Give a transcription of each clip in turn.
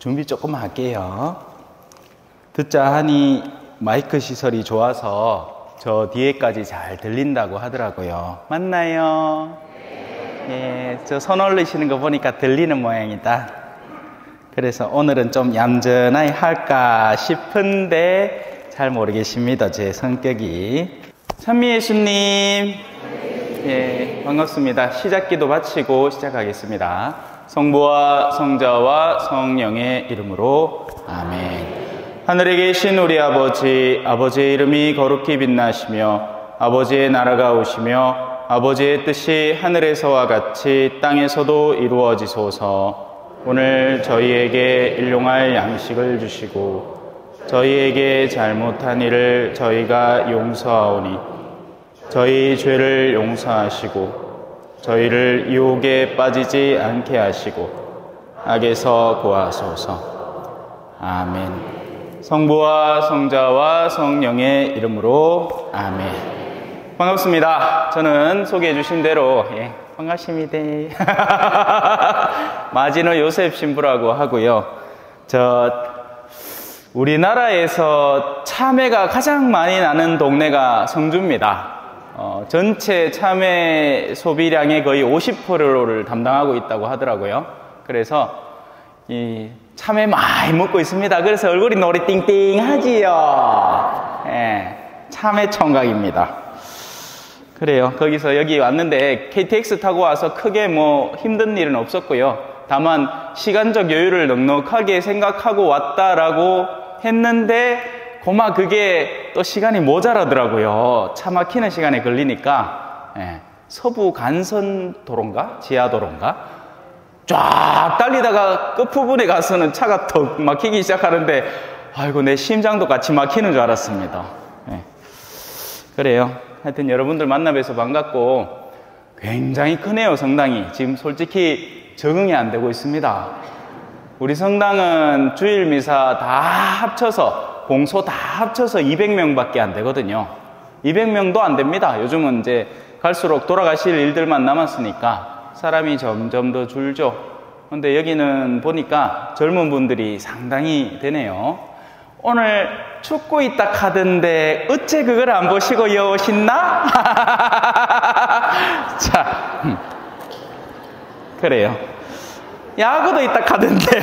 준비 조금만 할게요. 듣자 하니 마이크 시설이 좋아서 저 뒤에까지 잘 들린다고 하더라고요. 맞나요? 예, 저 손 올리시는 거 보니까 들리는 모양이다. 그래서 오늘은 좀 얌전하게 할까 싶은데 잘 모르겠습니다. 제 성격이. 찬미예수님, 예, 반갑습니다. 시작기도 바치고 시작하겠습니다. 성부와 성자와 성령의 이름으로 아멘. 하늘에 계신 우리 아버지, 아버지의 이름이 거룩히 빛나시며 아버지의 나라가 오시며 아버지의 뜻이 하늘에서와 같이 땅에서도 이루어지소서. 오늘 저희에게 일용할 양식을 주시고 저희에게 잘못한 일을 저희가 용서하오니 저희 죄를 용서하시고 저희를 유혹에 빠지지 않게 하시고 악에서 구하소서. 아멘. 성부와 성자와 성령의 이름으로 아멘. 반갑습니다. 저는 소개해 주신 대로 반갑습니다. 마지노 요셉 신부라고 하고요. 우리나라에서 참외가 가장 많이 나는 동네가 성주입니다. 전체 참외 소비량의 거의 50%를 담당하고 있다고 하더라고요. 그래서 이 참외 많이 먹고 있습니다. 그래서 얼굴이 노래 띵띵하지요. 예, 참외 총각입니다. 그래요. 거기서 여기 왔는데 KTX 타고 와서 크게 뭐 힘든 일은 없었고요. 다만 시간적 여유를 넉넉하게 생각하고 왔다라고 했는데 고마 그게 또 시간이 모자라더라고요. 차 막히는 시간에 걸리니까. 예, 서부 간선도로인가? 지하도로인가? 쫙 달리다가 끝부분에 가서는 차가 더 막히기 시작하는데 아이고 내 심장도 같이 막히는 줄 알았습니다. 예. 그래요. 하여튼 여러분들 만나 뵈서 반갑고 굉장히 크네요. 성당이 지금 솔직히 적응이 안 되고 있습니다. 우리 성당은 주일 미사 다 합쳐서 공소 다 합쳐서 200명밖에 안 되거든요. 200명도 안 됩니다. 요즘은 이제 갈수록 돌아가실 일들만 남았으니까 사람이 점점 더 줄죠. 근데 여기는 보니까 젊은 분들이 상당히 되네요. 오늘 축구 있다 카던데 어째 그걸 안 보시고 여오신나? 자, 그래요. 야구도 있다 카던데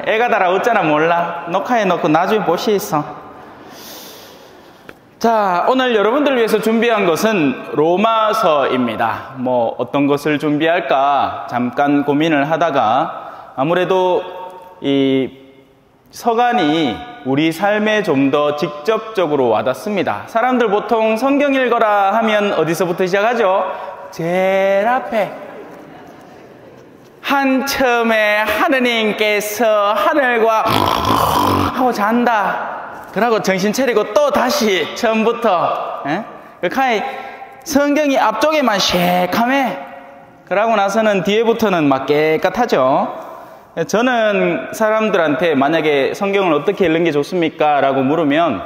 애가 달아 어쩌나 몰라. 녹화해놓고 나중에 보시있어. 자, 오늘 여러분들 위해서 준비한 것은 로마서입니다. 뭐 어떤 것을 준비할까 잠깐 고민을 하다가 아무래도 이 서간이 우리 삶에 좀 더 직접적으로 와닿습니다. 사람들 보통 성경 읽어라 하면 어디서부터 시작하죠? 제일 앞에 한참에 하느님께서 하늘과 하고 잔다. 그러고 정신 차리고 또 다시 처음부터. 그러니까 성경이 앞쪽에만 새카매. 그러고 나서는 뒤에부터는 막 깨끗하죠. 저는 사람들한테 만약에 성경을 어떻게 읽는 게 좋습니까? 라고 물으면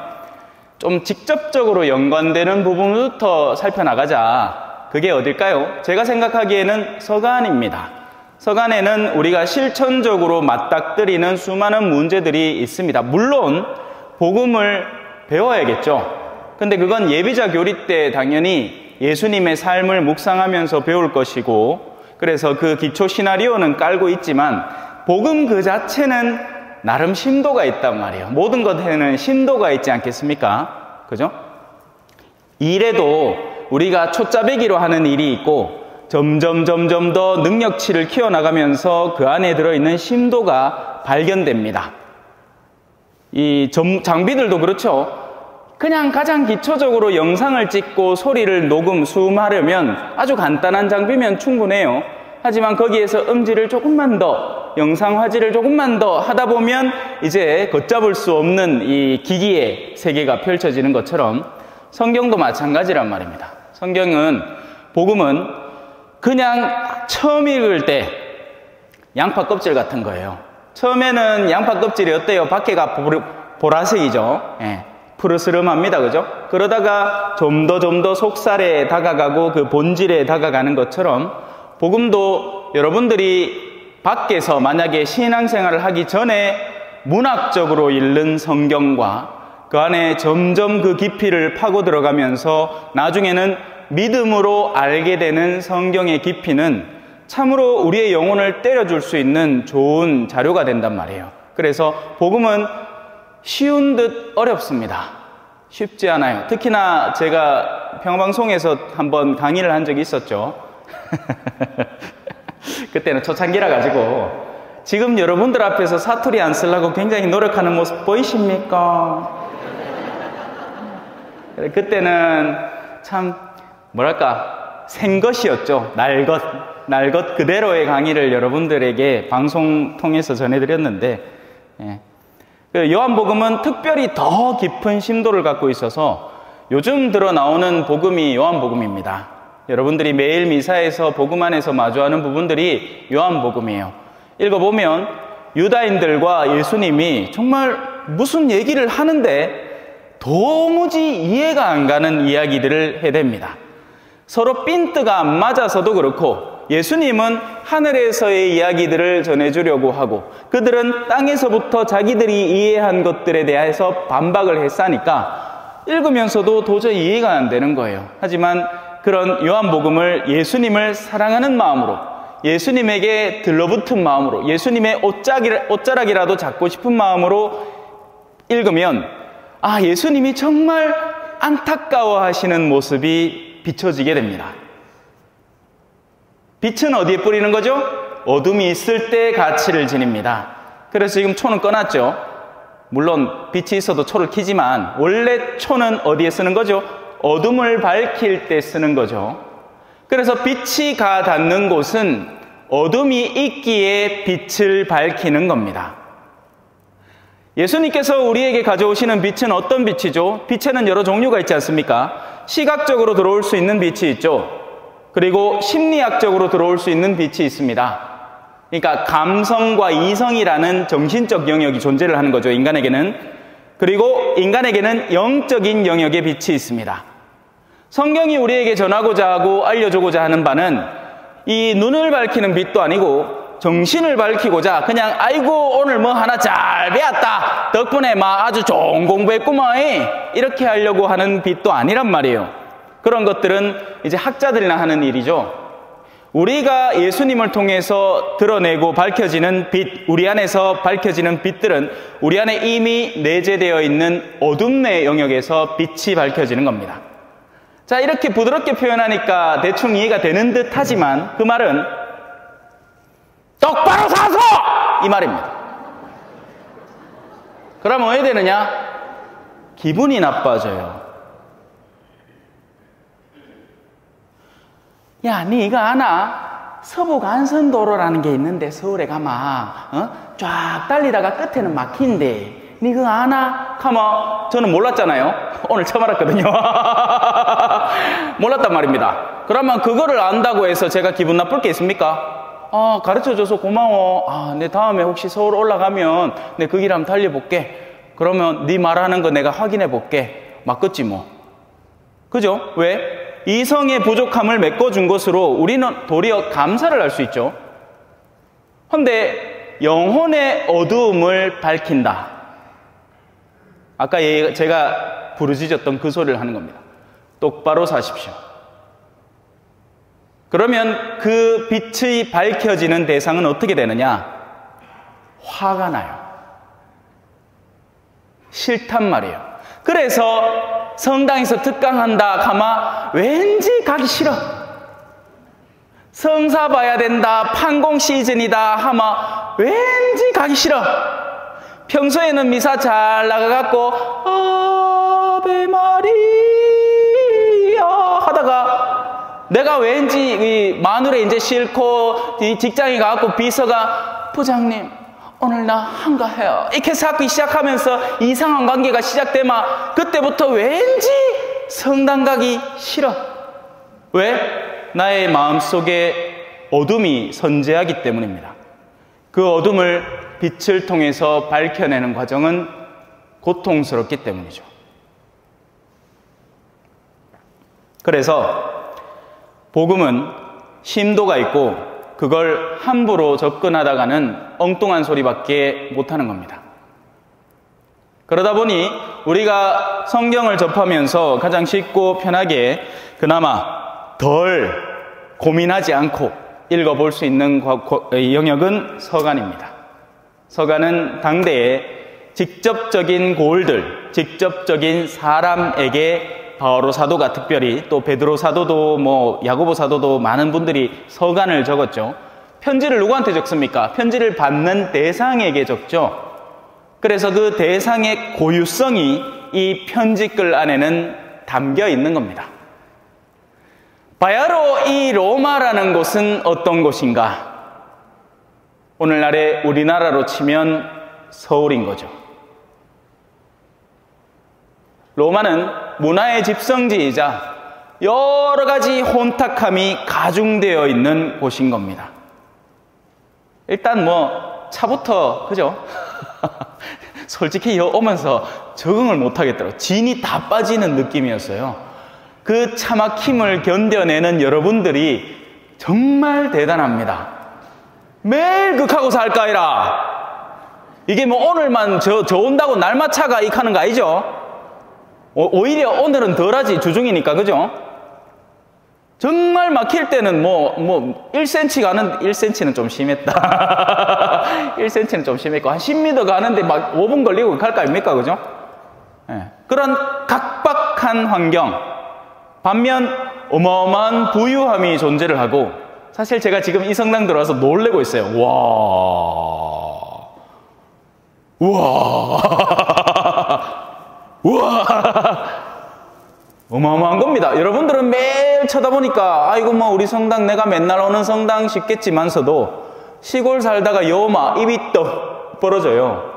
좀 직접적으로 연관되는 부분부터 살펴나가자. 그게 어딜까요? 제가 생각하기에는 서간입니다. 서간에는 우리가 실천적으로 맞닥뜨리는 수많은 문제들이 있습니다. 물론 복음을 배워야겠죠. 근데 그건 예비자 교리 때 당연히 예수님의 삶을 묵상하면서 배울 것이고, 그래서 그 기초 시나리오는 깔고 있지만 복음 그 자체는 나름 심도가 있단 말이에요. 모든 것에는 심도가 있지 않겠습니까? 그죠? 일에도 우리가 초짜배기로 하는 일이 있고 점점 더 능력치를 키워나가면서 그 안에 들어있는 심도가 발견됩니다. 이 장비들도 그렇죠. 그냥 가장 기초적으로 영상을 찍고 소리를 수음하려면 아주 간단한 장비면 충분해요. 하지만 거기에서 음질을 조금만 더, 영상 화질을 조금만 더 하다 보면 이제 걷잡을 수 없는 이 기기의 세계가 펼쳐지는 것처럼 성경도 마찬가지란 말입니다. 복음은 그냥 처음 읽을 때 양파 껍질 같은 거예요. 처음에는 양파 껍질이 어때요? 밖에가 보라색이죠. 예, 푸르스름합니다. 그죠? 그러다가 좀 더 속살에 다가가고 그 본질에 다가가는 것처럼 복음도 여러분들이 밖에서 만약에 신앙생활을 하기 전에 문학적으로 읽는 성경과 그 안에 점점 그 깊이를 파고 들어가면서 나중에는 믿음으로 알게 되는 성경의 깊이는 참으로 우리의 영혼을 때려줄 수 있는 좋은 자료가 된단 말이에요. 그래서 복음은 쉬운 듯 어렵습니다. 쉽지 않아요. 특히나 제가 평화방송에서 한번 강의를 한 적이 있었죠. 그때는 초창기라 가지고 지금 여러분들 앞에서 사투리 안 쓰려고 굉장히 노력하는 모습 보이십니까? 그때는 참 뭐랄까 생것이었죠. 날것 그대로의 강의를 여러분들에게 방송 통해서 전해드렸는데, 예. 요한복음은 특별히 더 깊은 심도를 갖고 있어서 요즘 들어 나오는 복음이 요한복음입니다. 여러분들이 매일 미사에서 복음 안에서 마주하는 부분들이 요한복음이에요. 읽어보면 유다인들과 예수님이 정말 무슨 얘기를 하는데 도무지 이해가 안 가는 이야기들을 해댑니다. 서로 핀트가 안 맞아서도 그렇고 예수님은 하늘에서의 이야기들을 전해주려고 하고 그들은 땅에서부터 자기들이 이해한 것들에 대해서 반박을 했으니까 읽으면서도 도저히 이해가 안 되는 거예요. 하지만 그런 요한복음을 예수님을 사랑하는 마음으로, 예수님에게 들러붙은 마음으로, 예수님의 옷자락이라도 잡고 싶은 마음으로 읽으면 예수님이 정말 안타까워하시는 모습이 비춰지게 됩니다. 빛은 어디에 뿌리는 거죠? 어둠이 있을 때 가치를 지닙니다. 그래서 지금 초는 꺼놨죠. 물론 빛이 있어도 초를 켜지만 원래 초는 어디에 쓰는 거죠? 어둠을 밝힐 때 쓰는 거죠. 그래서 빛이 가 닿는 곳은 어둠이 있기에 빛을 밝히는 겁니다. 예수님께서 우리에게 가져오시는 빛은 어떤 빛이죠? 빛에는 여러 종류가 있지 않습니까? 시각적으로 들어올 수 있는 빛이 있죠. 그리고 심리학적으로 들어올 수 있는 빛이 있습니다. 그러니까 감성과 이성이라는 정신적 영역이 존재를 하는 거죠, 인간에게는. 그리고 인간에게는 영적인 영역의 빛이 있습니다. 성경이 우리에게 전하고자 하고 알려주고자 하는 바는 이 눈을 밝히는 빛도 아니고 정신을 밝히고자 그냥 아이고 오늘 뭐 하나 잘 배웠다 덕분에 막 아주 좋은 공부했구먼 이렇게 하려고 하는 빛도 아니란 말이에요. 그런 것들은 이제 학자들이나 하는 일이죠. 우리가 예수님을 통해서 드러내고 밝혀지는 빛, 우리 안에서 밝혀지는 빛들은 우리 안에 이미 내재되어 있는 어둠의 영역에서 빛이 밝혀지는 겁니다. 자, 이렇게 부드럽게 표현하니까 대충 이해가 되는 듯 하지만 그 말은 똑바로 사서! 이 말입니다. 그러면 왜 되느냐? 기분이 나빠져요. 야, 네가 아나? 서부간선도로라는 게 있는데 서울에 가마 쫙 달리다가 끝에는 막힌데 네 그거 아나? 가마 저는 몰랐잖아요. 오늘 처음 알았거든요. 몰랐단 말입니다. 그러면 그거를 안다고 해서 제가 기분 나쁠 게 있습니까? 가르쳐줘서 고마워. 내 다음에 혹시 서울 올라가면 내 그 길 한번 달려볼게. 그러면 네 말하는 거 내가 확인해 볼게. 맞겠지 뭐. 그죠? 왜? 이성의 부족함을 메꿔준 것으로 우리는 도리어 감사를 할 수 있죠. 그런데 영혼의 어두움을 밝힌다. 아까 제가 부르짖었던 그 소리를 하는 겁니다. 똑바로 사십시오. 그러면 그 빛이 밝혀지는 대상은 어떻게 되느냐? 화가 나요. 싫단 말이에요. 그래서 성당에서 특강한다 가마 왠지 가기 싫어. 성사 봐야 된다, 판공 시즌이다 하마 왠지 가기 싫어. 평소에는 미사 잘 나가갖고 아베 마리아 하다가 내가 왠지 이 마누라 이제 싫고 직장에 가갖고 비서가 부장님 오늘 나 한가해요 이렇게 자꾸 시작하면서 이상한 관계가 시작되면 그때부터 왠지 성당 가기 싫어. 왜? 나의 마음속에 어둠이 선재하기 때문입니다. 그 어둠을 빛을 통해서 밝혀내는 과정은 고통스럽기 때문이죠. 그래서 복음은 심도가 있고 그걸 함부로 접근하다가는 엉뚱한 소리밖에 못하는 겁니다. 그러다 보니 우리가 성경을 접하면서 가장 쉽고 편하게 그나마 덜 고민하지 않고 읽어볼 수 있는 영역은 서간입니다. 서간은 당대의 직접적인 고을들, 직접적인 사람에게 바오로 사도가 특별히, 또 베드로 사도도 야고보 사도도 많은 분들이 서간을 적었죠. 편지를 누구한테 적습니까? 편지를 받는 대상에게 적죠. 그래서 그 대상의 고유성이 이 편지글 안에는 담겨 있는 겁니다. 바야흐로 이 로마라는 곳은 어떤 곳인가? 오늘날의 우리나라로 치면 서울인 거죠. 로마는 문화의 집성지이자 여러 가지 혼탁함이 가중되어 있는 곳인 겁니다. 일단 차부터, 그죠? 솔직히 여기 오면서 적응을 못 하겠더라고요. 진이 다 빠지는 느낌이었어요. 그 차 막힘을 견뎌내는 여러분들이 정말 대단합니다. 매일 극하고 살까이라. 이게 오늘만 저 온다고 날마차가 익하는 거 아니죠? 오히려 오늘은 덜하지, 주중이니까, 그죠? 정말 막힐 때는 1cm 가는, 1cm는 좀 심했다. 1cm는 좀 심했고, 한 10m 가는데 막 5분 걸리고 갈 거 아닙니까, 그죠? 네. 그런 각박한 환경, 반면 어마어마한 부유함이 존재를 하고, 사실 제가 지금 이 성당 들어와서 놀래고 있어요. 우와. 어마어마한 겁니다. 여러분들은 매일 쳐다보니까 우리 성당, 내가 맨날 오는 성당 싶겠지만서도 시골 살다가 요마 입이 떡 벌어져요.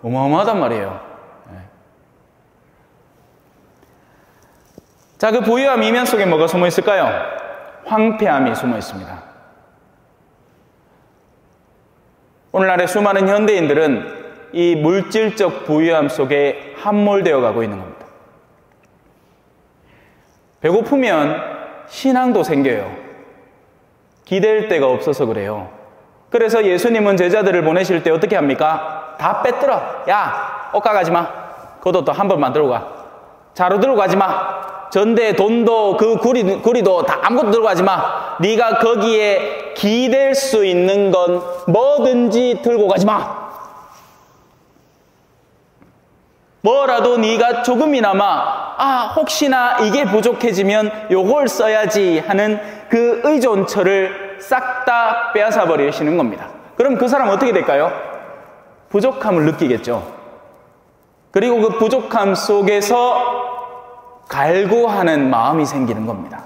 어마어마하단 말이에요. 네. 자, 그 부유함 이면 속에 뭐가 숨어 있을까요? 황폐함이 숨어 있습니다. 오늘날의 수많은 현대인들은 이 물질적 부유함 속에 함몰되어 가고 있는 겁니다. 배고프면 신앙도 생겨요. 기댈 데가 없어서 그래요. 그래서 예수님은 제자들을 보내실 때 어떻게 합니까? 다 빼들어. 야, 옷가 가지 마. 겉옷도 한 번만 들고 가. 자루 들고 가지 마. 전대, 돈도, 그 구리도 다 아무것도 들고 가지 마. 네가 거기에 기댈 수 있는 건 뭐든지 들고 가지 마. 뭐라도 네가 조금이나마 혹시나 이게 부족해지면 요걸 써야지 하는 그 의존처를 싹 다 빼앗아 버리시는 겁니다. 그럼 그 사람 어떻게 될까요? 부족함을 느끼겠죠. 그리고 그 부족함 속에서 갈구하는 마음이 생기는 겁니다.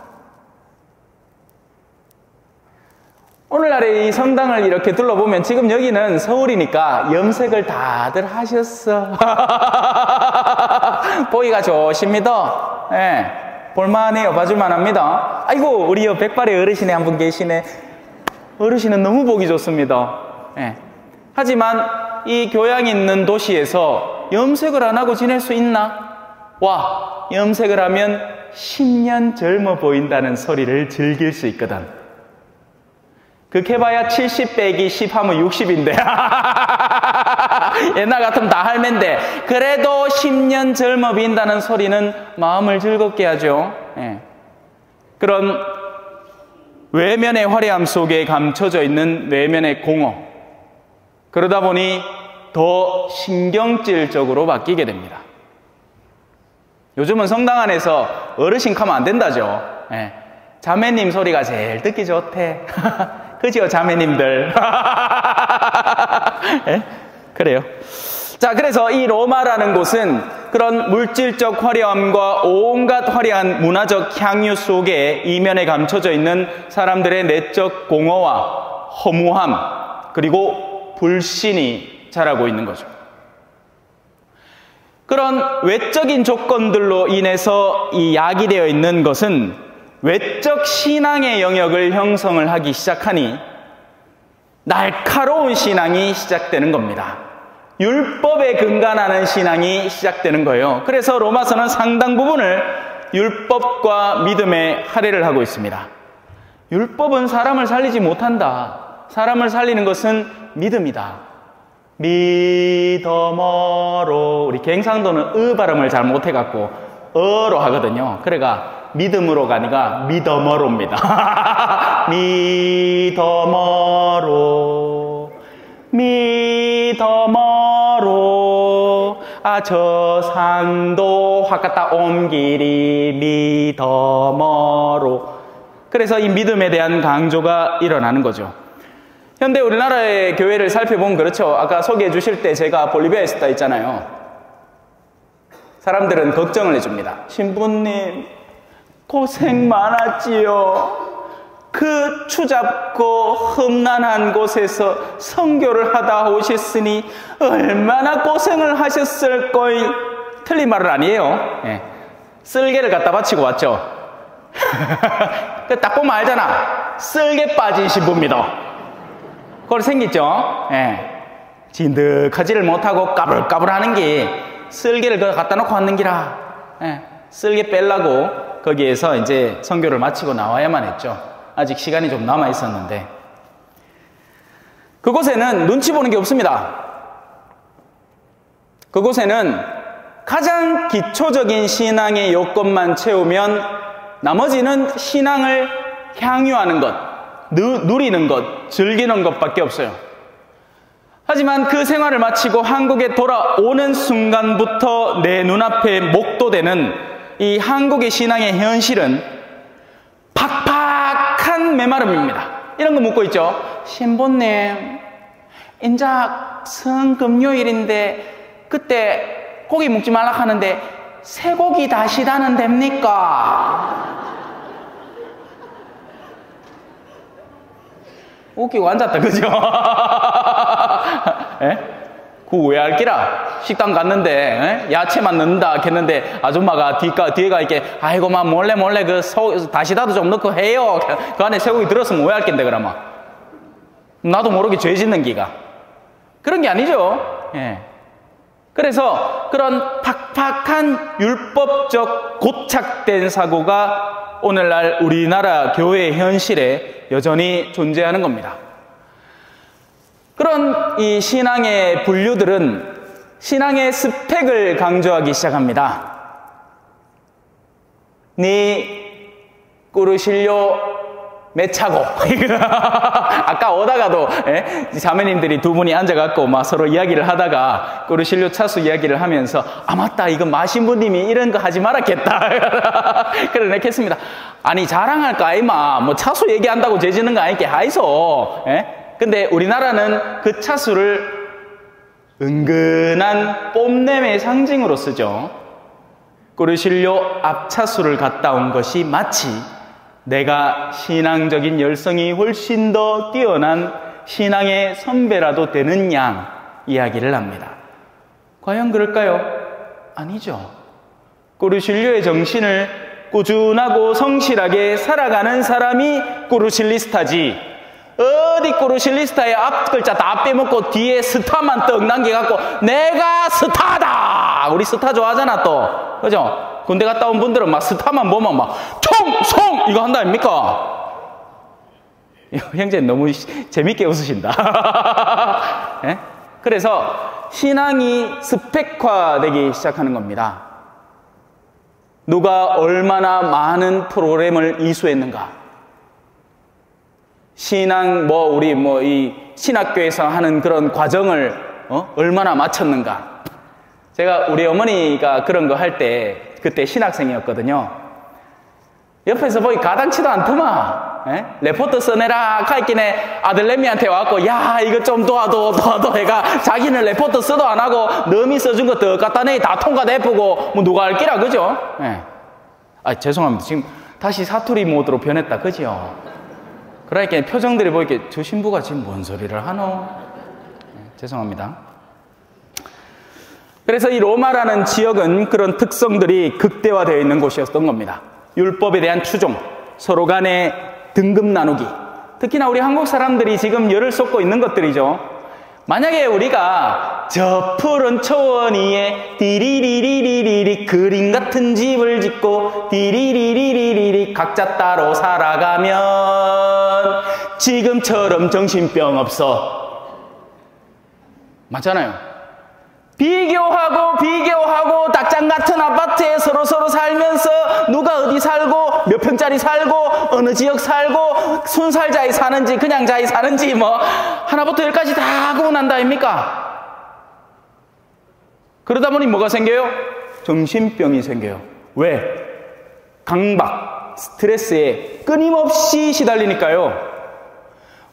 오늘날의 이 성당을 이렇게 둘러보면 지금 여기는 서울이니까 염색을 다들 하셨어. 보기가 좋으십니다. 네, 볼만해요. 봐줄만 합니다. 아이고, 우리 백발의 어르신이 한 분 계시네. 어르신은 너무 보기 좋습니다. 네. 하지만 이 교양 있는 도시에서 염색을 안 하고 지낼 수 있나? 염색을 하면 10년 젊어 보인다는 소리를 즐길 수 있거든. 그렇게 봐야 70 빼기 10 하면 60인데 옛날 같으면 다 할매인데 그래도 10년 젊어 보인다는 소리는 마음을 즐겁게 하죠. 예. 그런 외면의 화려함 속에 감춰져 있는 내면의 공허, 그러다 보니 더 신경질적으로 바뀌게 됩니다. 요즘은 성당 안에서 어르신 가면 안 된다죠. 예. 자매님 소리가 제일 듣기 좋대. 그죠, 자매님들? 예? 그래요. 자, 그래서 이 로마라는 곳은 그런 물질적 화려함과 온갖 화려한 문화적 향유 속에 이면에 감춰져 있는 사람들의 내적 공허와 허무함, 그리고 불신이 자라고 있는 거죠. 그런 외적인 조건들로 인해서 이 야기되어 있는 것은 외적 신앙의 영역을 형성을 하기 시작하니 날카로운 신앙이 시작되는 겁니다. 율법에 근간하는 신앙이 시작되는 거예요. 그래서 로마서는 상당 부분을 율법과 믿음에 할애를 하고 있습니다. 율법은 사람을 살리지 못한다. 사람을 살리는 것은 믿음이다. 믿음으로. 우리 갱상도는 으 발음을 잘 못해갖고 어로 하거든요. 그래가 믿음으로가 아니라 믿음으로입니다. 믿음으로. 믿음으로. 아, 저 산도 확 갔다 온 길이 믿음으로. 그래서 이 믿음에 대한 강조가 일어나는 거죠. 현대 우리나라의 교회를 살펴보면 그렇죠. 아까 소개해 주실 때 제가 볼리비아에 있었다 했잖아요. 사람들은 걱정을 해줍니다. 신부님, 고생 많았지요. 그 추잡고 험난한 곳에서 선교를 하다 오셨으니 얼마나 고생을 하셨을 거이. 틀린 말은 아니에요. 예. 쓸개를 갖다 바치고 왔죠. 딱 보면 알잖아. 쓸개 빠진 신부입니다. 그걸 생겼죠. 예. 진득하지를 못하고 까불까불 하는 게 쓸개를 갖다 놓고 왔는 기라. 예. 쓸개 빼려고 거기에서 이제 선교를 마치고 나와야만 했죠. 아직 시간이 좀 남아 있었는데. 그곳에는 눈치 보는 게 없습니다. 그곳에는 가장 기초적인 신앙의 요건만 채우면 나머지는 신앙을 향유하는 것, 누리는 것, 즐기는 것밖에 없어요. 하지만 그 생활을 마치고 한국에 돌아오는 순간부터 내 눈앞에 목도되는 이 한국의 신앙의 현실은 팍팍한 메마름입니다. 이런 거 묻고 있죠. 신부님, 인자 성금요일인데 그때 고기 먹지 말라 하는데 쇠고기 다시다는 됩니까? 웃기고 앉았다, 그죠? 예? 그거 왜 알기라? 식당 갔는데, 예? 야채만 넣는다 했는데, 아줌마가 뒤에가 이렇게, 아이고, 막 몰래 다시다도 좀 넣고 해요. 그 안에 쇠고기 들었으면 왜 알겠는데, 그러면. 나도 모르게 죄 짓는 기가. 그런 게 아니죠. 예. 그래서 그런 팍팍한 율법적 고착된 사고가 오늘날 우리나라 교회의 현실에 여전히 존재하는 겁니다. 그런 이 신앙의 분류들은 신앙의 스펙을 강조하기 시작합니다. 네 꾸르실료 몇 차고. 아까 오다가도 자매님들이 두 분이 앉아갖고 막 서로 이야기를 하다가 꾸르실료 차수 이야기를 하면서 아 맞다, 이거 마신부님이 이런 거 하지 말았겠다. 그래 했습니다. 아니 자랑할까 아이마 뭐 차수 얘기한다고 재지는 거 아니게 하이소. 근데 우리나라는 그 차수를 은근한 뽐냄의 상징으로 쓰죠. 꾸르실료 앞차수를 갔다 온 것이 마치 내가 신앙적인 열성이 훨씬 더 뛰어난 신앙의 선배라도 되는 양 이야기를 합니다. 과연 그럴까요? 아니죠. 꾸르실료의 정신을 꾸준하고 성실하게 살아가는 사람이 꾸르실리스타지, 어디 꾸르실리스타의 앞 글자 다 빼먹고 뒤에 스타만 떡 남겨갖고 내가 스타다! 우리 스타 좋아하잖아 또. 그죠? 군대 갔다 온 분들은 막 스타만 보면 막 총송 이거 한다 아닙니까? 형제 너무 재밌게 웃으신다. 네? 그래서 신앙이 스펙화되기 시작하는 겁니다. 누가 얼마나 많은 프로그램을 이수했는가? 신앙 우리 이 신학교에서 하는 그런 과정을 얼마나 마쳤는가? 제가 우리 어머니가 그런 거 할 때 그때 신학생이었거든요. 옆에서 보기 가당치도 않더만. 레포트 써내라 카이키네 아들내미한테 와갖고 야 이거 좀 도와도 해가 자기는 레포트 써도 안 하고 너미 써준 거 더 갖다 내 다 통과내쁘고 뭐 누가 알기라 그죠? 아 죄송합니다. 지금 다시 사투리 모드로 변했다 그죠? 그러니까 표정들이 보이게 저 신부가 지금 뭔 소리를 하노? 죄송합니다. 그래서 이 로마라는 지역은 그런 특성들이 극대화되어 있는 곳이었던 겁니다. 율법에 대한 추종, 서로 간의 등급 나누기. 특히나 우리 한국 사람들이 지금 열을 쏟고 있는 것들이죠. 만약에 우리가 저 푸른 초원 위에 디리리리리리 디리리리 그림 같은 집을 짓고 디리리리리리 각자 따로 살아가면 지금처럼 정신병 없어. 맞잖아요. 비교하고 닭장 같은 아파트에 서로 살면서 누가 어디 살고 몇 평짜리 살고 어느 지역 살고 순살자이 사는지 그냥 자이 사는지 뭐 하나부터 열까지 다 하고 난다 아닙니까? 그러다 보니 뭐가 생겨요? 정신병이 생겨요. 왜? 강박, 스트레스에 끊임없이 시달리니까요.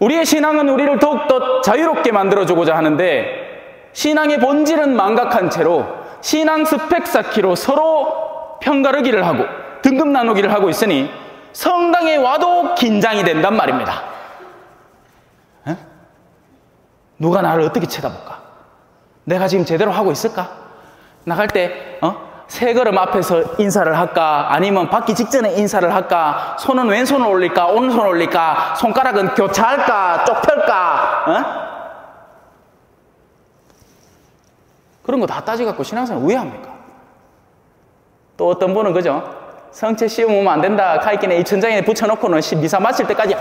우리의 신앙은 우리를 더욱더 자유롭게 만들어주고자 하는데 신앙의 본질은 망각한 채로 신앙 스펙 쌓기로 서로 편가르기를 하고 등급 나누기를 하고 있으니 성당에 와도 긴장이 된단 말입니다. 에? 누가 나를 어떻게 쳐다볼까? 내가 지금 제대로 하고 있을까? 나갈 때 세 걸음 앞에서 인사를 할까? 아니면 받기 직전에 인사를 할까? 손은 왼손을 올릴까? 오른손을 올릴까? 손가락은 교차할까? 쪽펼까? 그런 거 다 따져갖고 신앙생활 왜 합니까? 또 어떤 분은 그죠? 성체 시험 오면 안 된다. 가이끼네 이 천장에 붙여놓고는 미사 마칠 때까지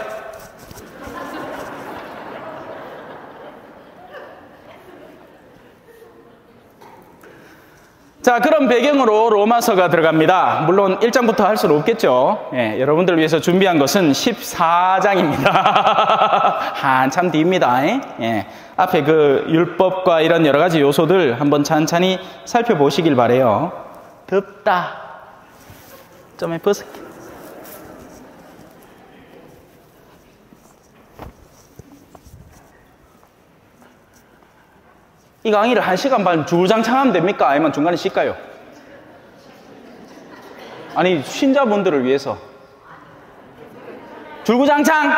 자, 그런 배경으로 로마서가 들어갑니다. 물론 1장부터 할 수는 없겠죠. 예, 여러분들을 위해서 준비한 것은 14장입니다. 한참 뒤입니다. 예, 앞에 그 율법과 이런 여러 가지 요소들 한번 찬찬히 살펴보시길 바래요. 덥다. 좀 벗을게. 이 강의를 1시간 반 주구장창 하면 됩니까? 아니면 중간에 쉴까요? 아니, 신자분들을 위해서. 주구장창!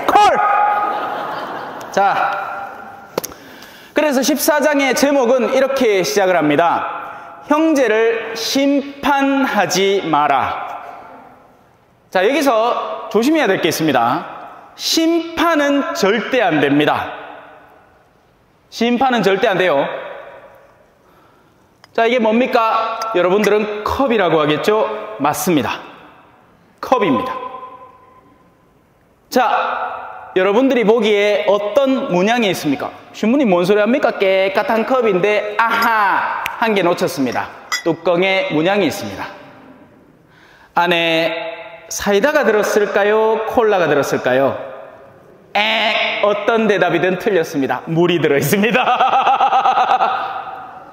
콜! 자, 그래서 14장의 제목은 이렇게 시작을 합니다. 형제를 심판하지 마라. 자, 여기서 조심해야 될 게 있습니다. 심판은 절대 안 됩니다. 심판은 절대 안 돼요. 자, 이게 뭡니까? 여러분들은 컵이라고 하겠죠? 맞습니다. 컵입니다. 자, 여러분들이 보기에 어떤 문양이 있습니까? 신부님 뭔 소리 합니까? 깨끗한 컵인데 아하! 한 개 놓쳤습니다. 뚜껑에 문양이 있습니다. 안에 사이다가 들었을까요? 콜라가 들었을까요? 어떤 대답이든 틀렸습니다. 물이 들어있습니다.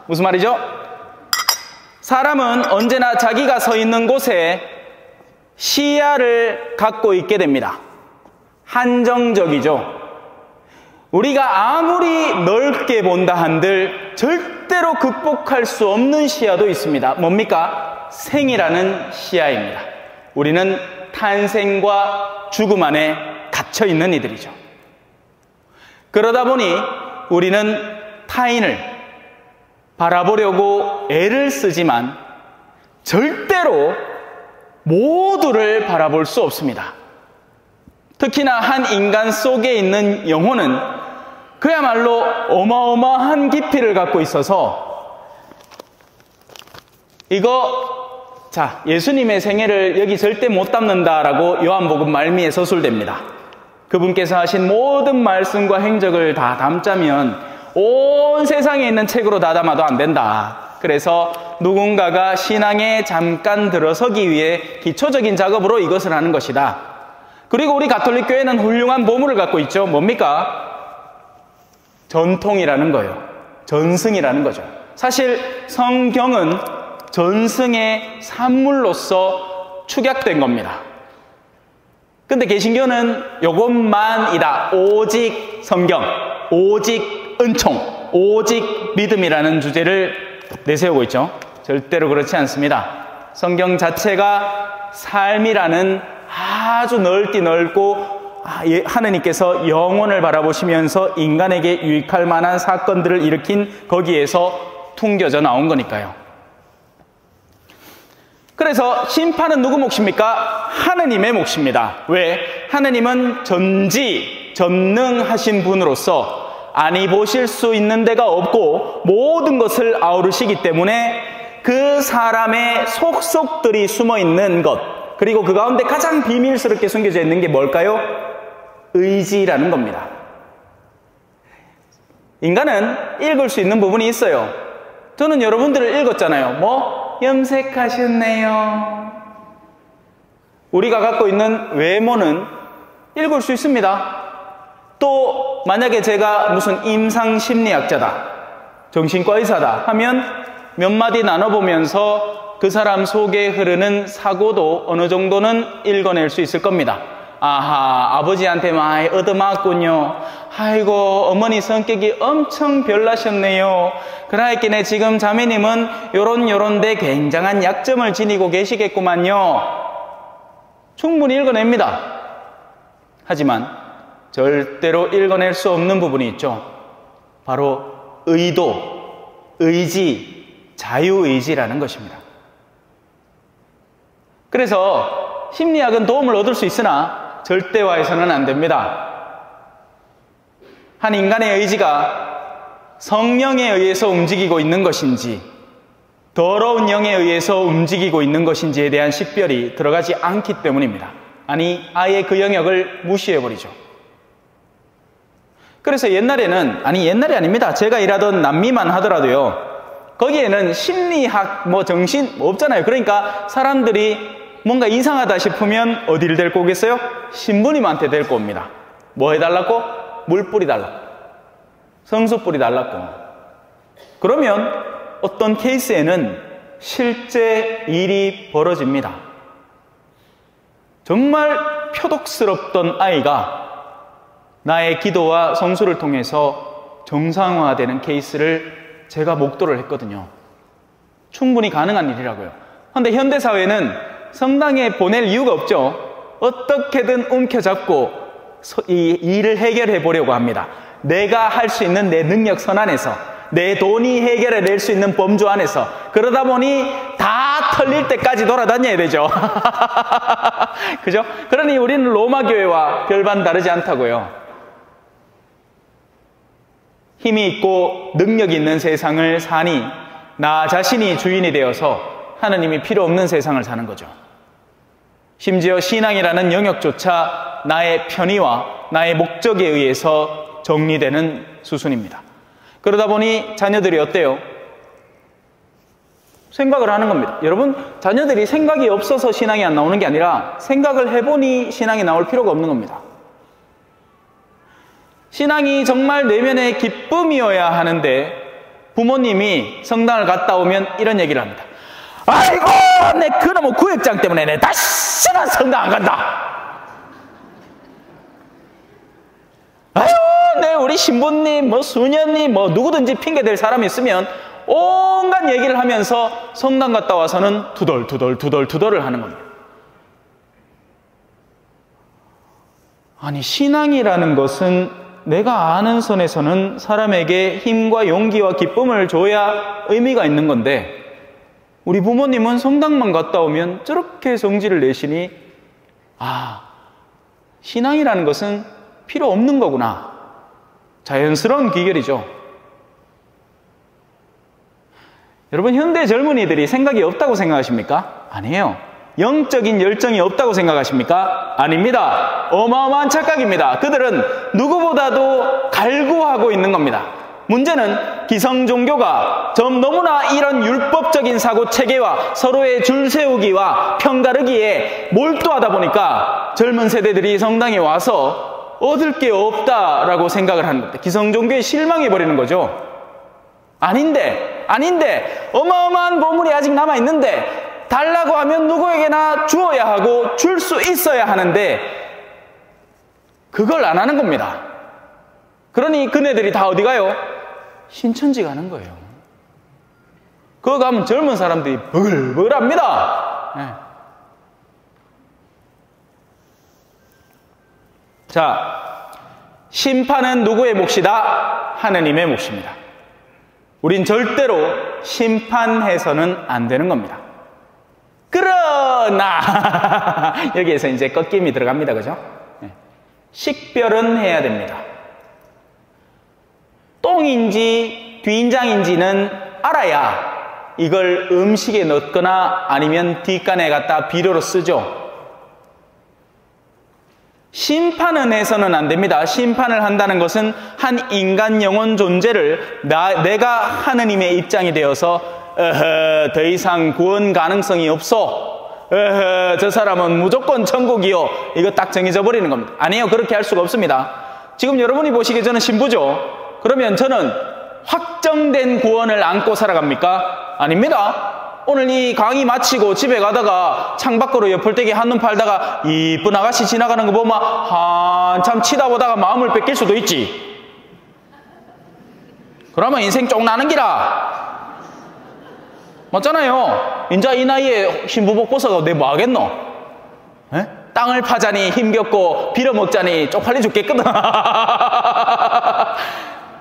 무슨 말이죠? 사람은 언제나 자기가 서 있는 곳에 시야를 갖고 있게 됩니다. 한정적이죠. 우리가 아무리 넓게 본다 한들 절대로 극복할 수 없는 시야도 있습니다. 뭡니까? 생이라는 시야입니다. 우리는 탄생과 죽음 안에 갇혀 있는 이들이죠. 그러다 보니 우리는 타인을 바라보려고 애를 쓰지만 절대로 모두를 바라볼 수 없습니다. 특히나 한 인간 속에 있는 영혼은 그야말로 어마어마한 깊이를 갖고 있어서 자, 예수님의 생애를 여기 절대 못 담는다라고 요한복음 말미에 서술됩니다. 그분께서 하신 모든 말씀과 행적을 다 담자면 온 세상에 있는 책으로 다 담아도 안 된다. 그래서 누군가가 신앙에 잠깐 들어서기 위해 기초적인 작업으로 이것을 하는 것이다. 그리고 우리 가톨릭 교회는 훌륭한 보물을 갖고 있죠. 뭡니까? 전통이라는 거예요. 전승이라는 거죠. 사실 성경은 전승의 산물로서 축약된 겁니다. 근데 개신교는 요것만이다. 오직 성경, 오직 은총, 오직 믿음이라는 주제를 내세우고 있죠. 절대로 그렇지 않습니다. 성경 자체가 삶이라는 아주 넓고 하느님께서 영혼을 바라보시면서 인간에게 유익할 만한 사건들을 일으킨 거기에서 퉁겨져 나온 거니까요. 그래서 심판은 누구 몫입니까? 하느님의 몫입니다. 왜? 하느님은 전능하신 분으로서 아니 보실 수 있는 데가 없고 모든 것을 아우르시기 때문에 그 사람의 속속들이 숨어 있는 것, 그리고 그 가운데 가장 비밀스럽게 숨겨져 있는 게 뭘까요? 의지라는 겁니다. 인간은 읽을 수 있는 부분이 있어요. 저는 여러분들을 읽었잖아요. 뭐? 염색하셨네요. 우리가 갖고 있는 외모는 읽을 수 있습니다. 또 만약에 제가 무슨 임상심리학자다, 정신과 의사다 하면 몇 마디 나눠보면서 그 사람 속에 흐르는 사고도 어느 정도는 읽어낼 수 있을 겁니다. 아하, 아버지한테 많이 얻어맞군요. 아이고, 어머니 성격이 엄청 별나셨네요. 그러했기에 지금 자매님은 요런데 굉장한 약점을 지니고 계시겠구만요. 충분히 읽어냅니다. 하지만 절대로 읽어낼 수 없는 부분이 있죠. 바로 의도, 의지, 자유의지라는 것입니다. 그래서 심리학은 도움을 얻을 수 있으나 절대화해서는 안 됩니다. 한 인간의 의지가 성령에 의해서 움직이고 있는 것인지 더러운 영에 의해서 움직이고 있는 것인지에 대한 식별이 들어가지 않기 때문입니다. 아니, 아예 그 영역을 무시해버리죠. 그래서 옛날에는, 아니 옛날이 아닙니다. 제가 일하던 남미만 하더라도요, 거기에는 심리학, 정신 없잖아요. 그러니까 사람들이 뭔가 이상하다 싶으면 어디를 데리고 오겠어요? 신부님한테 데리고 옵니다. 뭐 해달라고? 물 뿌리달라고, 성수 뿌리달라고. 그러면 어떤 케이스에는 실제 일이 벌어집니다. 정말 표독스럽던 아이가 나의 기도와 성수를 통해서 정상화되는 케이스를 제가 목도를 했거든요. 충분히 가능한 일이라고요. 그런데 현대사회는 성당에 보낼 이유가 없죠. 어떻게든 움켜잡고 이 일을 해결해 보려고 합니다. 내가 할 수 있는 내 능력선 안에서, 내 돈이 해결해낼 수 있는 범주 안에서. 그러다 보니 다 털릴 때까지 돌아다녀야 되죠. 그죠? 그러니 우리는 로마 교회와 별반 다르지 않다고요. 힘이 있고 능력이 있는 세상을 사니 나 자신이 주인이 되어서 하느님이 필요 없는 세상을 사는 거죠. 심지어 신앙이라는 영역조차 나의 편의와 나의 목적에 의해서 정리되는 수순입니다. 그러다 보니 자녀들이 어때요? 생각을 하는 겁니다. 여러분, 자녀들이 생각이 없어서 신앙이 안 나오는 게 아니라 생각을 해보니 신앙이 나올 필요가 없는 겁니다. 신앙이 정말 내면의 기쁨이어야 하는데 부모님이 성당을 갔다 오면 이런 얘기를 합니다. 아이고, 내 그놈의 구역장 때문에 내 다시는 성당 안 간다. 아유, 내 우리 신부님, 수녀님, 누구든지 핑계댈 사람이 있으면 온갖 얘기를 하면서 성당 갔다 와서는 투덜투덜을 하는 겁니다. 아니, 신앙이라는 것은 내가 아는 선에서는 사람에게 힘과 용기와 기쁨을 줘야 의미가 있는 건데, 우리 부모님은 성당만 갔다 오면 저렇게 성질을 내시니, 신앙이라는 것은 필요 없는 거구나. 자연스러운 귀결이죠. 여러분, 현대 젊은이들이 생각이 없다고 생각하십니까? 아니에요. 영적인 열정이 없다고 생각하십니까? 아닙니다. 어마어마한 착각입니다. 그들은 누구보다도 갈구하고 있는 겁니다. 문제는 기성 종교가 너무나 이런 율법적인 사고 체계와 서로의 줄 세우기와 편가르기에 몰두하다 보니까 젊은 세대들이 성당에 와서 얻을 게 없다라고 생각을 하는 겁니다. 기성 종교에 실망해버리는 거죠. 아닌데 어마어마한 보물이 아직 남아있는데 달라고 하면 누구에게나 주어야 하고 줄 수 있어야 하는데 그걸 안 하는 겁니다. 그러니 그네들이 다 어디 가요? 신천지 가는 거예요. 그거 가면 젊은 사람들이 버글버글합니다. 네. 자, 심판은 누구의 몫이다? 하느님의 몫입니다. 우린 절대로 심판해서는 안 되는 겁니다. 그러나 여기에서 이제 꺾임이 들어갑니다. 그죠? 네. 식별은 해야 됩니다. 똥인지 뒤인장인지는 알아야 이걸 음식에 넣거나 아니면 뒷간에 갖다 비료로 쓰죠. 심판은 해서는 안 됩니다. 심판을 한다는 것은 한 인간 영혼 존재를 내가 하느님의 입장이 되어서 더 이상 구원 가능성이 없어. 저 사람은 무조건 천국이요. 이거 딱 정해져 버리는 겁니다. 아니에요. 그렇게 할 수가 없습니다. 지금 여러분이 보시기에 저는 신부죠. 그러면 저는 확정된 구원을 안고 살아갑니까? 아닙니다. 오늘 이 강의 마치고 집에 가다가 창밖으로 옆을떼기 한눈 팔다가 이쁜 아가씨 지나가는 거 보면 한참 치다보다가 마음을 뺏길 수도 있지. 그러면 인생 쪽 나는 기라. 맞잖아요. 인자 이 나이에 신부복 벗어가 내 뭐 하겠노? 에? 땅을 파자니 힘겹고 빌어먹자니 쪽팔려 죽겠거든.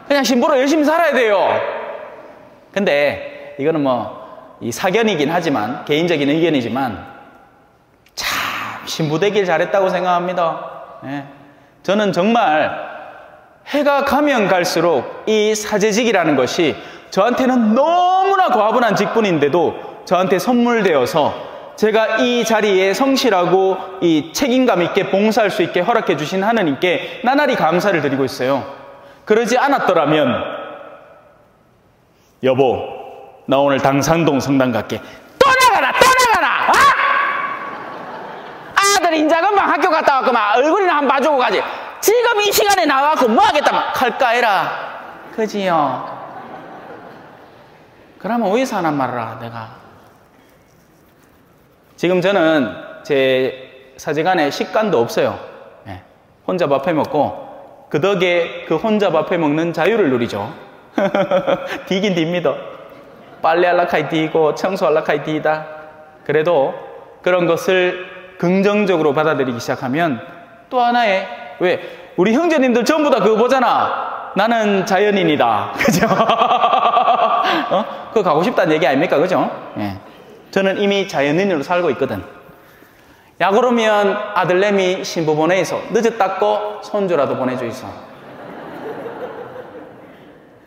그냥 신부로 열심히 살아야 돼요. 근데 이거는 뭐 이 사견이긴 하지만, 개인적인 의견이지만 참 신부 되길 잘했다고 생각합니다. 예. 저는 정말 해가 가면 갈수록 이 사제직이라는 것이 저한테는 너무나 과분한 직분인데도 저한테 선물되어서 제가 이 자리에 성실하고 이 책임감 있게 봉사할 수 있게 허락해 주신 하느님께 나날이 감사를 드리고 있어요. 그러지 않았더라면 여보, 나 오늘 당산동 성당 갈게. 또 나가라! 어? 아들 인자 금방 학교 갔다 왔구만. 얼굴이나 한번 봐주고 가지. 지금 이 시간에 나와갖고 뭐 하겠다만. 갈까 해라. 그지요? 그러면 어디서 하란 말이라 내가. 지금 저는 제 사제간에 식간도 없어요. 네. 혼자 밥 해먹고 그 덕에 그 혼자 밥 해먹는 자유를 누리죠. 디긴 딥니다. 빨래할라카이 디고 청소할라카이 디다. 그래도 그런 것을 긍정적으로 받아들이기 시작하면 또 하나의, 왜 우리 형제님들 전부 다 그거 보잖아. 나는 자연인이다. 그죠? 그거 가고 싶다는 얘기 아닙니까? 그죠? 예. 저는 이미 자연인으로 살고 있거든. 야, 그러면 아들내미 신부 보내서 늦었다고 손주라도 보내주이소.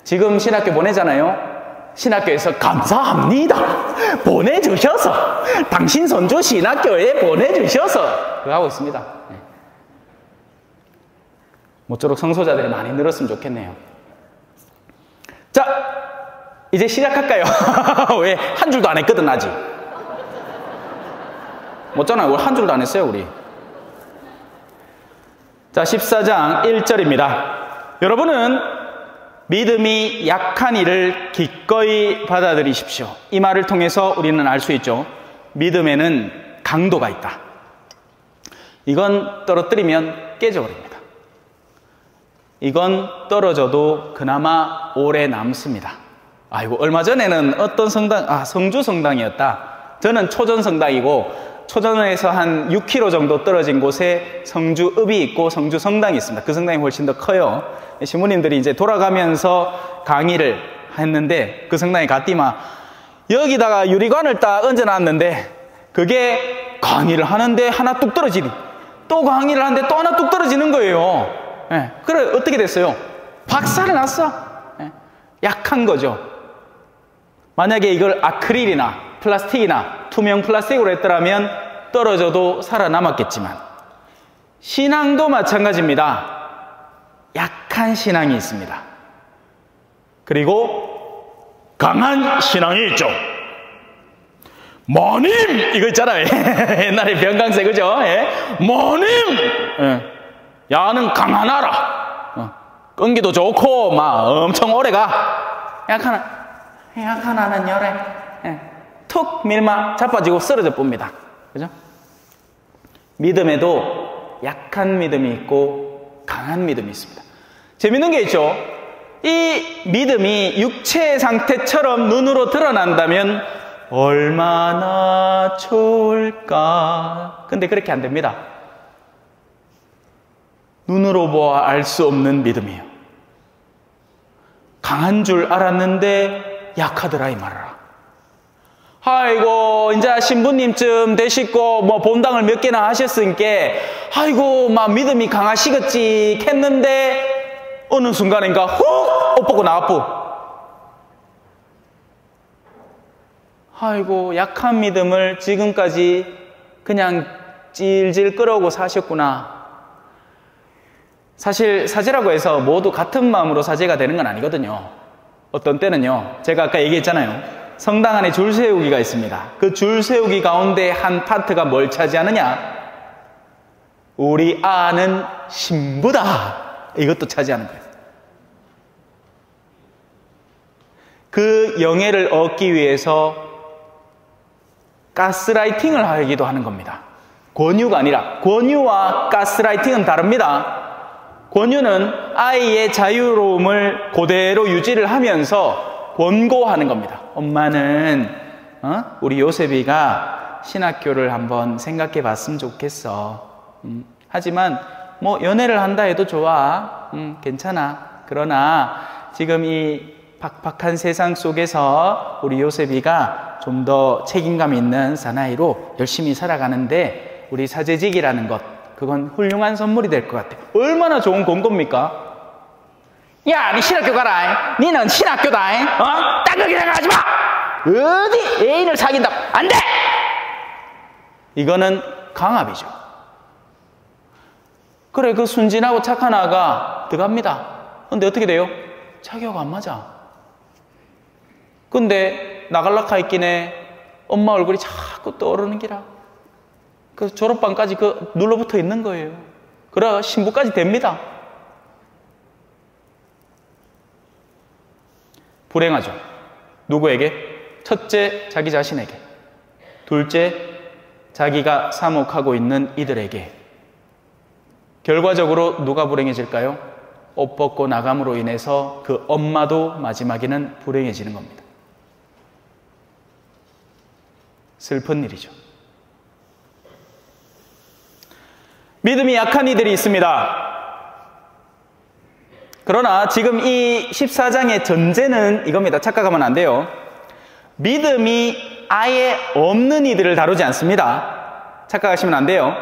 지금 신학교 보내잖아요. 신학교에서 감사합니다. 보내주셔서 당신 손주 신학교에 보내주셔서 그거 하고 있습니다. 네. 모쪼록 성소자들이 많이 늘었으면 좋겠네요. 자, 이제 시작할까요? 왜? 한 줄도 안 했거든 아직. 못잖아요. 오늘 한 줄도 안 했어요 우리. 자, 14장 1절입니다. 여러분은 믿음이 약한 이를 기꺼이 받아들이십시오. 이 말을 통해서 우리는 알 수 있죠. 믿음에는 강도가 있다. 이건 떨어뜨리면 깨져버립니다. 이건 떨어져도 그나마 오래 남습니다. 아이고, 얼마 전에는 어떤 성당, 성주 성당이었다. 저는 초전 성당이고 초전에서 한 6km 정도 떨어진 곳에 성주읍이 있고 성주 성당이 있습니다. 그 성당이 훨씬 더 커요. 신부님들이 이제 돌아가면서 강의를 했는데 그 성당에 갔디마 여기다가 유리관을 딱 얹어놨는데 그게 강의를 하는데 하나 뚝 떨어지니 또 강의를 하는데 또 하나 뚝 떨어지는 거예요. 예. 그래 어떻게 됐어요? 박살을 났어. 예. 약한 거죠. 만약에 이걸 아크릴이나 플라스틱이나 투명 플라스틱으로 했더라면 떨어져도 살아남았겠지만 신앙도 마찬가지입니다. 약한 신앙이 있습니다. 그리고 강한 신앙이 있죠. 모님! 이거 있잖아요. 옛날에 병강세, 그죠? 예? 모님! 예. 야는 강하나라. 끈기도 좋고, 막 엄청 오래 가. 약하나는 열에. 예. 툭 밀마 자빠지고 쓰러져 봅니다. 그죠? 믿음에도 약한 믿음이 있고 강한 믿음이 있습니다. 재밌는 게 있죠. 이 믿음이 육체의 상태처럼 눈으로 드러난다면 얼마나 좋을까. 근데 그렇게 안 됩니다. 눈으로 보아 알 수 없는 믿음이에요. 강한 줄 알았는데 약하더라 이 말이라. 아이고 이제 신부님쯤 되시고 뭐 본당을 몇 개나 하셨으니까 아이고 막 믿음이 강하시겠지 했는데 어느 순간인가 훅 옷 벗고 나와뿌. 아이고, 약한 믿음을 지금까지 그냥 찔찔 끌어오고 사셨구나. 사실 사제라고 해서 모두 같은 마음으로 사제가 되는 건 아니거든요. 어떤 때는요, 제가 아까 얘기했잖아요. 성당 안에 줄 세우기가 있습니다. 그 줄 세우기 가운데 한 파트가 뭘 차지하느냐? 우리 아는 신부다. 이것도 차지하는 거예요. 그 영예를 얻기 위해서 가스라이팅을 하기도 하는 겁니다. 권유가 아니라, 권유와 가스라이팅은 다릅니다. 권유는 아이의 자유로움을 그대로 유지를 하면서 권고하는 겁니다. 엄마는 우리 요셉이가 신학교를 한번 생각해 봤으면 좋겠어. 하지만 뭐 연애를 한다 해도 좋아. 괜찮아. 그러나 지금 이 팍팍한 세상 속에서 우리 요셉이가 좀 더 책임감 있는 사나이로 열심히 살아가는데 우리 사제직이라는 것, 그건 훌륭한 선물이 될 것 같아. 얼마나 좋은 권고입니까? 야, 니 신학교 가라. 니는 신학교다. 딴 거 기대하지 마. 어디 애인을 사귄다. 안 돼. 이거는 강압이죠. 그래, 그 순진하고 착한 아가 들어갑니다. 근데 어떻게 돼요? 자기하고 안 맞아. 근데 나갈라카 있긴 해. 엄마 얼굴이 자꾸 떠오르는 기라. 그 졸업반까지 그 눌러붙어 있는 거예요. 그래, 신부까지 됩니다. 불행하죠. 누구에게? 첫째, 자기 자신에게. 둘째, 자기가 사목하고 있는 이들에게. 결과적으로 누가 불행해질까요? 옷 벗고 나감으로 인해서 그 엄마도 마지막에는 불행해지는 겁니다. 슬픈 일이죠. 믿음이 약한 이들이 있습니다. 그러나 지금 이 14장의 전제는 이겁니다. 착각하면 안 돼요. 믿음이 아예 없는 이들을 다루지 않습니다. 착각하시면 안 돼요.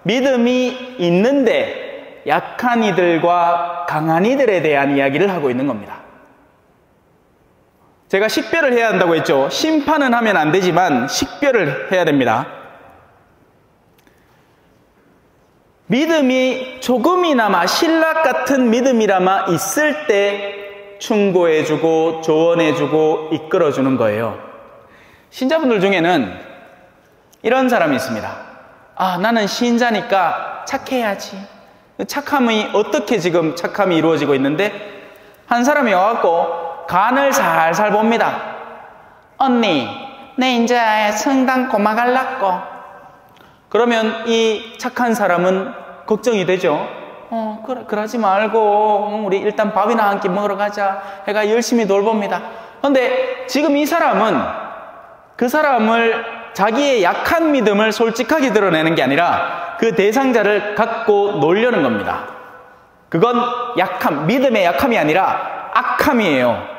믿음이 있는데 약한 이들과 강한 이들에 대한 이야기를 하고 있는 겁니다. 제가 식별을 해야 한다고 했죠. 심판은 하면 안 되지만 식별을 해야 됩니다. 믿음이 조금이나마 신락 같은 믿음이라마 있을 때 충고해주고 조언해주고 이끌어주는 거예요. 신자분들 중에는 이런 사람이 있습니다. 아, 나는 신자니까 착해야지. 착함이 어떻게 지금 착함이 이루어지고 있는데 한 사람이 와갖고 간을 살살 봅니다. 언니, 내 이제 성당 고마 갈랐고. 그러면 이 착한 사람은 걱정이 되죠. 그러지 말고 우리 일단 밥이나 한 끼 먹으러 가자. 해가 열심히 돌봅니다. 그런데 지금 이 사람은 그 사람을 자기의 약한 믿음을 솔직하게 드러내는 게 아니라 그 대상자를 갖고 놀려는 겁니다. 그건 약함, 믿음의 약함이 아니라 악함이에요.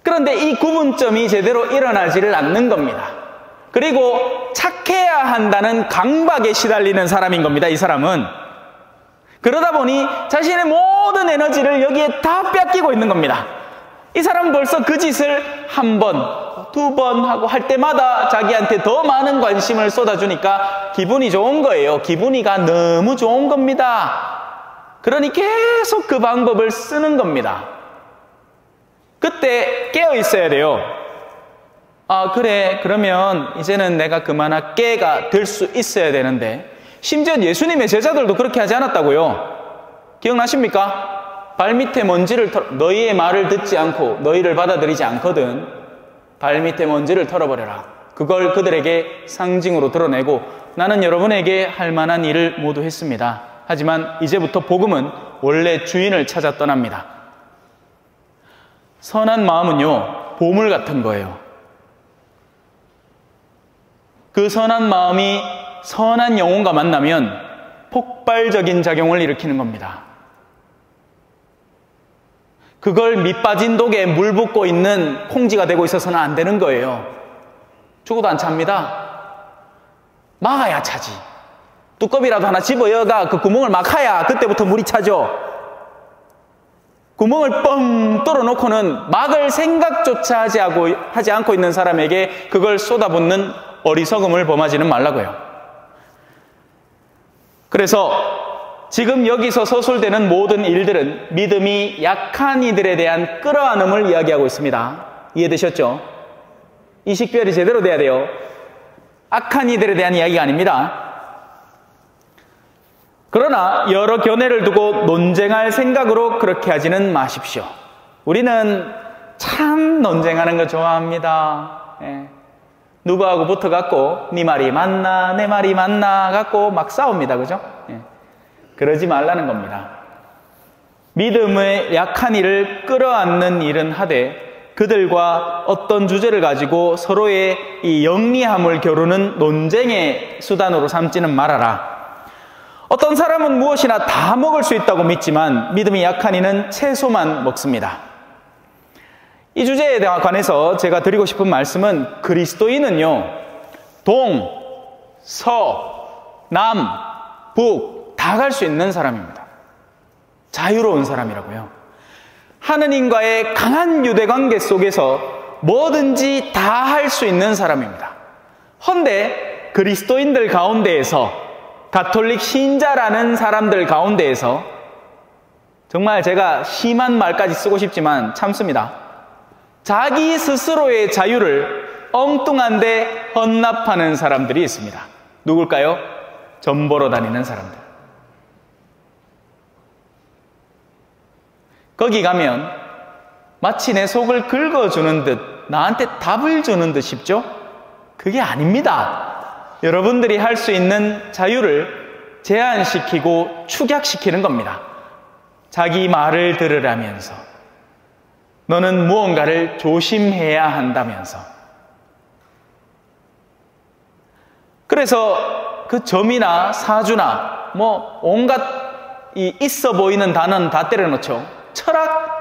그런데 이 구분점이 제대로 일어나지를 않는 겁니다. 그리고 착해야 한다는 강박에 시달리는 사람인 겁니다. 이 사람은. 그러다 보니 자신의 모든 에너지를 여기에 다 뺏기고 있는 겁니다. 이 사람은 벌써 그 짓을 한 번, 두 번 하고 할 때마다 자기한테 더 많은 관심을 쏟아주니까 기분이 좋은 거예요. 기분이가 너무 좋은 겁니다. 그러니 계속 그 방법을 쓰는 겁니다. 그때 깨어 있어야 돼요. 아, 그래. 그러면 이제는 내가 그만할게가 될 수 있어야 되는데, 심지어 예수님의 제자들도 그렇게 하지 않았다고요. 기억나십니까? 발밑에 먼지를 너희의 말을 듣지 않고 너희를 받아들이지 않거든. 발밑에 먼지를 털어버려라. 그걸 그들에게 상징으로 드러내고 나는 여러분에게 할 만한 일을 모두 했습니다. 하지만 이제부터 복음은 원래 주인을 찾아 떠납니다. 선한 마음은요, 보물 같은 거예요. 그 선한 마음이 선한 영혼과 만나면 폭발적인 작용을 일으키는 겁니다. 그걸 밑빠진 독에 물 붓고 있는 콩쥐가 되고 있어서는 안 되는 거예요. 죽어도 안 찹니다. 막아야 차지. 뚜껑이라도 하나 집어여가 그 구멍을 막아야 그때부터 물이 차죠. 구멍을 뻥 뚫어놓고는 막을 생각조차 하지 않고 있는 사람에게 그걸 쏟아붓는 어리석음을 범하지는 말라고요. 그래서 지금 여기서 서술되는 모든 일들은 믿음이 약한 이들에 대한 끌어안음을 이야기하고 있습니다. 이해되셨죠? 이 식별이 제대로 돼야 돼요. 악한 이들에 대한 이야기가 아닙니다. 그러나 여러 견해를 두고 논쟁할 생각으로 그렇게 하지는 마십시오. 우리는 참 논쟁하는 거 좋아합니다. 예. 누구하고 붙어갖고 네 말이 맞나 내 말이 맞나 갖고 막 싸웁니다. 그죠? 예. 그러지 말라는 겁니다. 믿음의 약한 이를 끌어안는 일은 하되 그들과 어떤 주제를 가지고 서로의 이 영리함을 겨루는 논쟁의 수단으로 삼지는 말아라. 어떤 사람은 무엇이나 다 먹을 수 있다고 믿지만 믿음이 약한 이는 채소만 먹습니다. 이 주제에 관해서 제가 드리고 싶은 말씀은 그리스도인은요, 동, 서, 남, 북 다 갈 수 있는 사람입니다. 자유로운 사람이라고요. 하느님과의 강한 유대관계 속에서 뭐든지 다 할 수 있는 사람입니다. 헌데 그리스도인들 가운데에서 가톨릭 신자라는 사람들 가운데에서 정말 제가 심한 말까지 쓰고 싶지만 참습니다. 자기 스스로의 자유를 엉뚱한데 헌납하는 사람들이 있습니다. 누굴까요? 점 보러 다니는 사람들. 거기 가면 마치 내 속을 긁어주는 듯 나한테 답을 주는 듯 싶죠? 그게 아닙니다. 여러분들이 할 수 있는 자유를 제한시키고 축약시키는 겁니다. 자기 말을 들으라면서, 너는 무언가를 조심해야 한다면서. 그래서 그 점이나 사주나 뭐 온갖 이 있어 보이는 단어는 다 때려넣죠.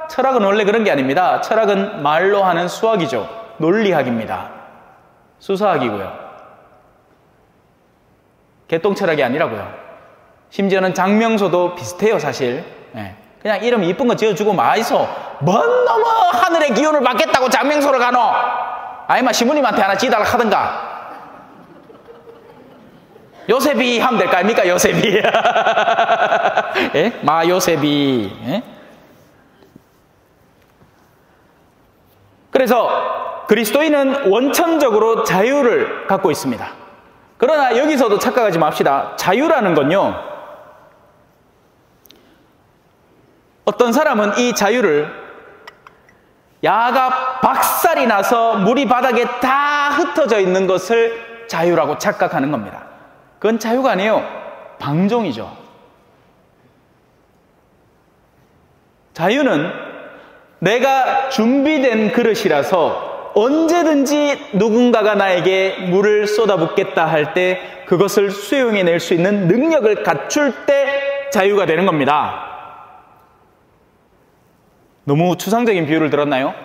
철학은 원래 그런 게 아닙니다. 철학은 말로 하는 수학이죠. 논리학입니다. 수사학이고요. 개똥철학이 아니라고요. 심지어는 장명소도 비슷해요, 사실. 네. 그냥 이름 이쁜 거 지어주고 마이소 뭔 놈의 하늘의 기운을 받겠다고 장명소를 가노? 아이마 시부님한테 하나 지달라 하든가. 요셉이 하면 될까 아닙니까? 요셉이. 예? 마 요셉이. 예? 그래서 그리스도인은 원천적으로 자유를 갖고 있습니다. 그러나 여기서도 착각하지 맙시다. 자유라는 건요, 어떤 사람은 이 자유를 야가 박살이 나서 물이 바닥에 다 흩어져 있는 것을 자유라고 착각하는 겁니다. 그건 자유가 아니에요. 방종이죠. 자유는 내가 준비된 그릇이라서 언제든지 누군가가 나에게 물을 쏟아붓겠다 할 때 그것을 수용해낼 수 있는 능력을 갖출 때 자유가 되는 겁니다. 너무 추상적인 비유를 들었나요?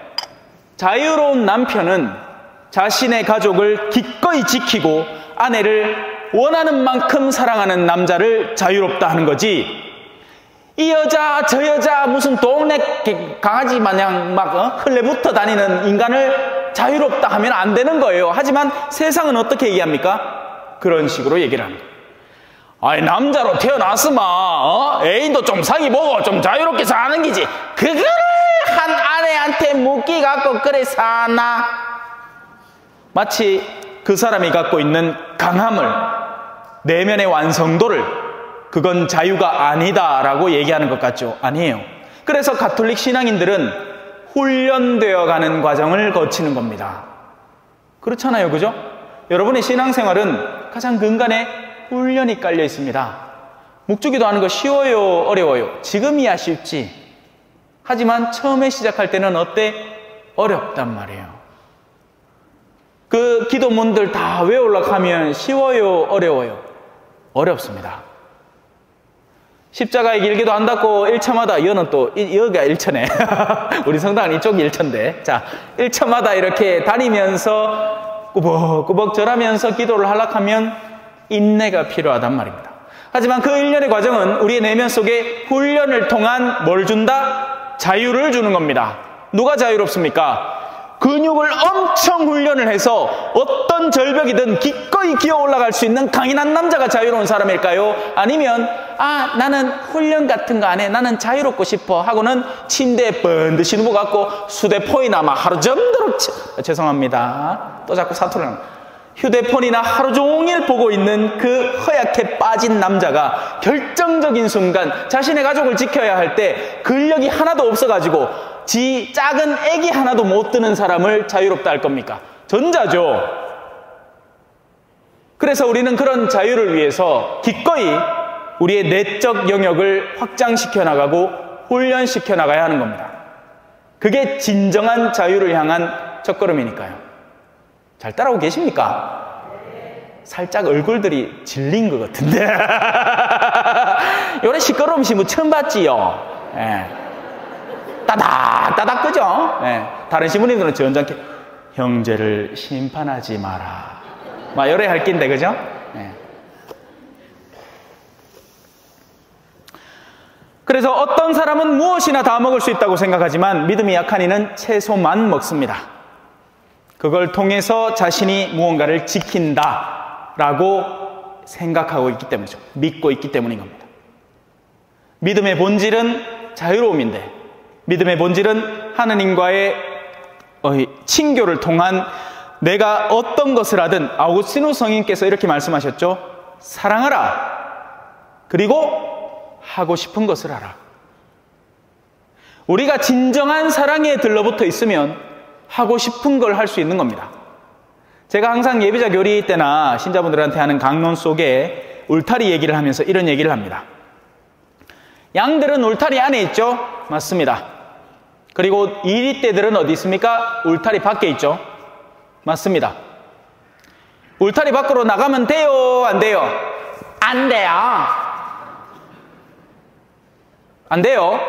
자유로운 남편은 자신의 가족을 기꺼이 지키고 아내를 원하는 만큼 사랑하는 남자를 자유롭다 하는 거지, 이 여자 저 여자 무슨 동네 강아지 마냥 막 흘레붙어 다니는 인간을 자유롭다 하면 안 되는 거예요. 하지만 세상은 어떻게 얘기합니까? 그런 식으로 얘기를 합니다. 아이, 남자로 태어났으면 애인도 좀 사귀보고 좀 자유롭게 사는 기지, 그거를 한 아내한테 묶기 갖고 그래 사나? 마치 그 사람이 갖고 있는 강함을, 내면의 완성도를, 그건 자유가 아니다라고 얘기하는 것 같죠? 아니에요. 그래서 가톨릭 신앙인들은 훈련되어 가는 과정을 거치는 겁니다. 그렇잖아요, 그죠? 여러분의 신앙생활은 가장 근간에 훈련이 깔려 있습니다. 묵주기도 하는 거 쉬워요, 어려워요? 지금이야 쉽지. 하지만 처음에 시작할 때는 어때? 어렵단 말이에요. 그 기도문들 다 외우려고 하면 쉬워요, 어려워요? 어렵습니다. 십자가의 길기도 한다고 1차마다, 이거는 또 여기가 1차네. 우리 성당은 이쪽이 1차인데, 자, 1차마다 이렇게 다니면서 꾸벅꾸벅 절하면서 기도를 하려고 하면 인내가 필요하단 말입니다. 하지만 그 1년의 과정은 우리의 내면 속에 훈련을 통한 뭘 준다? 자유를 주는 겁니다. 누가 자유롭습니까? 근육을 엄청 훈련을 해서 어떤 절벽이든 기꺼이 기어 올라갈 수 있는 강인한 남자가 자유로운 사람일까요? 아니면 나는 훈련 같은 거 안 해, 나는 자유롭고 싶어 하고는 침대에 번듯이 누워갖고 휴대폰이나 막 하루 종일 죄송합니다. 또 자꾸 사투를 합니다. 휴대폰이나 하루 종일 보고 있는 그 허약해 빠진 남자가 결정적인 순간 자신의 가족을 지켜야 할 때 근력이 하나도 없어가지고 지 작은 애기 하나도 못 드는 사람을 자유롭다 할 겁니까? 전자죠. 그래서 우리는 그런 자유를 위해서 기꺼이 우리의 내적 영역을 확장시켜 나가고 훈련시켜 나가야 하는 겁니다. 그게 진정한 자유를 향한 첫걸음이니까요. 잘 따라오고 계십니까? 살짝 얼굴들이 질린 것 같은데. 요래 시끄러움 뭐 처음 봤지요? 예. 따닥 그죠? 예. 다른 신부님들은 전장케 형제를 심판하지 마라 막 요래 할 낀데 그죠? 예. 그래서 어떤 사람은 무엇이나 다 먹을 수 있다고 생각하지만 믿음이 약한 이는 채소만 먹습니다. 그걸 통해서 자신이 무언가를 지킨다라고 생각하고 있기 때문이죠. 믿고 있기 때문인 겁니다. 믿음의 본질은 자유로움인데 믿음의 본질은 하느님과의 친교를 통한 내가 어떤 것을 하든 아우구스티누스 성인께서 이렇게 말씀하셨죠. 사랑하라. 그리고 하고 싶은 것을 하라. 우리가 진정한 사랑에 들러붙어 있으면 하고 싶은 걸 할 수 있는 겁니다. 제가 항상 예비자 교리 때나 신자분들한테 하는 강론 속에 울타리 얘기를 하면서 이런 얘기를 합니다. 양들은 울타리 안에 있죠? 맞습니다. 그리고 이리떼들은 어디 있습니까? 울타리 밖에 있죠? 맞습니다. 울타리 밖으로 나가면 돼요? 안 돼요? 안 돼요. 안 돼요.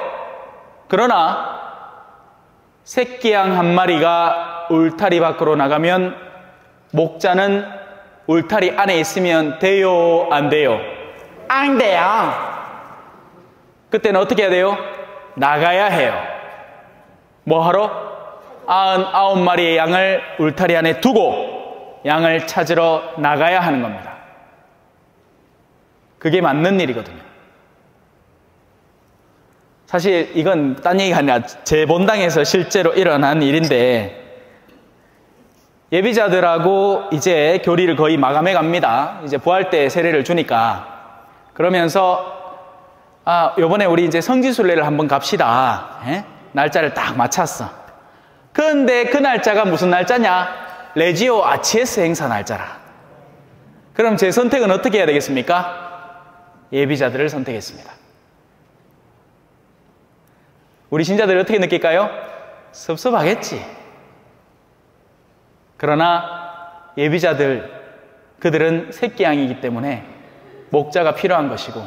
그러나 새끼양 한 마리가 울타리 밖으로 나가면 목자는 울타리 안에 있으면 돼요? 안 돼요? 안 돼요. 그때는 어떻게 해야 돼요? 나가야 해요. 뭐하러? 99마리의 양을 울타리 안에 두고 양을 찾으러 나가야 하는 겁니다. 그게 맞는 일이거든요. 사실 이건 딴 얘기가 아니라 제 본당에서 실제로 일어난 일인데 예비자들하고 이제 교리를 거의 마감해 갑니다. 이제 부활 때 세례를 주니까 그러면서 요번에 우리 이제 성지순례를 한번 갑시다. 예? 날짜를 딱 맞췄어. 그런데 그 날짜가 무슨 날짜냐? 레지오 아치에스 행사 날짜라. 그럼 제 선택은 어떻게 해야 되겠습니까? 예비자들을 선택했습니다. 우리 신자들이 어떻게 느낄까요? 섭섭하겠지. 그러나 예비자들, 그들은 새끼양이기 때문에 목자가 필요한 것이고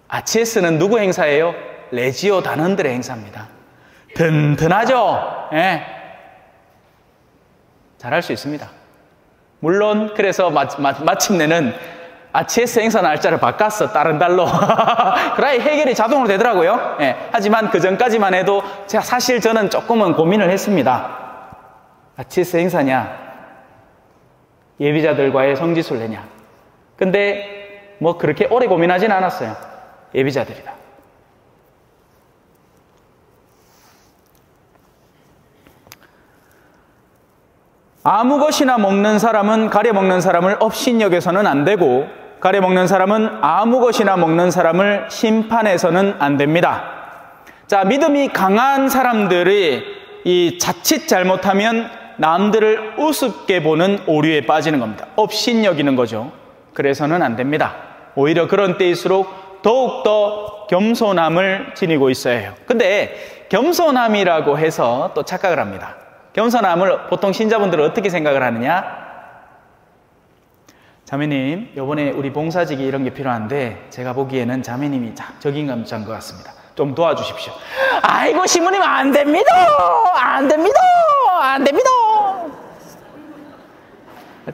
아치에스는 누구 행사예요? 레지오 단원들의 행사입니다. 든든하죠? 예. 잘할 수 있습니다. 물론 그래서 마침내는 아치에스 행사 날짜를 바꿨어. 다른 달로. 그래야 해결이 자동으로 되더라고요. 예. 하지만 그 전까지만 해도 사실 저는 조금은 고민을 했습니다. 아치에스 행사냐? 예비자들과의 성지순례냐? 근데 뭐 그렇게 오래 고민하진 않았어요. 예비자들이다. 아무 것이나 먹는 사람은 가려먹는 사람을 업신여겨서는 안 되고 가려먹는 사람은 아무 것이나 먹는 사람을 심판해서는 안 됩니다. 자, 믿음이 강한 사람들이 이 자칫 잘못하면 남들을 우습게 보는 오류에 빠지는 겁니다. 업신여기는 거죠. 그래서는 안 됩니다. 오히려 그런 때일수록 더욱더 겸손함을 지니고 있어야 해요. 근데 겸손함이라고 해서 또 착각을 합니다. 겸손함을 보통 신자분들은 어떻게 생각을 하느냐? 자매님, 요번에 우리 봉사직이 이런 게 필요한데 제가 보기에는 자매님이 적임감찬 것 같습니다. 좀 도와주십시오. 아이고 신부님 안 됩니다. 안 됩니다. 안 됩니다.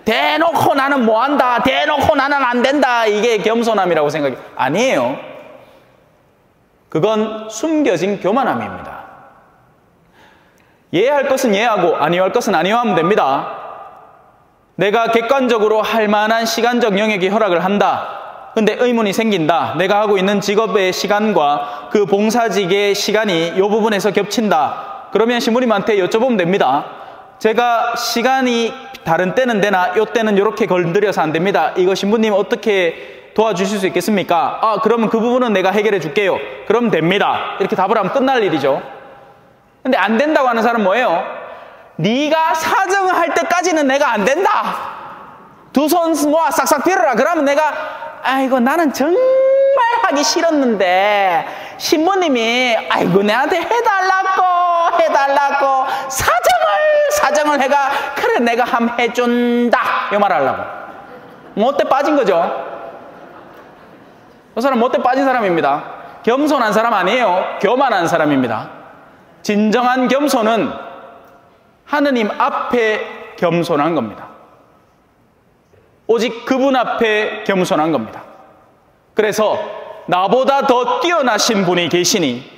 대놓고 나는 뭐한다. 대놓고 나는 안 된다. 이게 겸손함이라고 생각해요. 아니에요. 그건 숨겨진 교만함입니다. 예할 것은 예하고 아니할 것은 아니하면 됩니다. 내가 객관적으로 할 만한 시간적 영역이 허락을 한다. 근데 의문이 생긴다. 내가 하고 있는 직업의 시간과 그 봉사직의 시간이 이 부분에서 겹친다. 그러면 신부님한테 여쭤보면 됩니다. 제가 시간이 다른 때는 되나 요 때는 이렇게 건드려서 안 됩니다. 이거 신부님 어떻게 도와주실 수 있겠습니까? 아, 그러면 그 부분은 내가 해결해 줄게요. 그럼 됩니다. 이렇게 답을 하면 끝날 일이죠. 근데 안 된다고 하는 사람은 뭐예요? 네가 사정을 할 때까지는 내가 안 된다. 두 손 모아 싹싹 빌어라. 그러면 내가 아이고 나는 정말 하기 싫었는데 신부님이 아이고 내한테 해달라고 사정을 해가 그래 내가 함 해준다 이 말 하려고 못돼 빠진 거죠. 그 사람 못돼 빠진 사람입니다. 겸손한 사람 아니에요. 교만한 사람입니다. 진정한 겸손은 하느님 앞에 겸손한 겁니다. 오직 그분 앞에 겸손한 겁니다. 그래서 나보다 더 뛰어나신 분이 계시니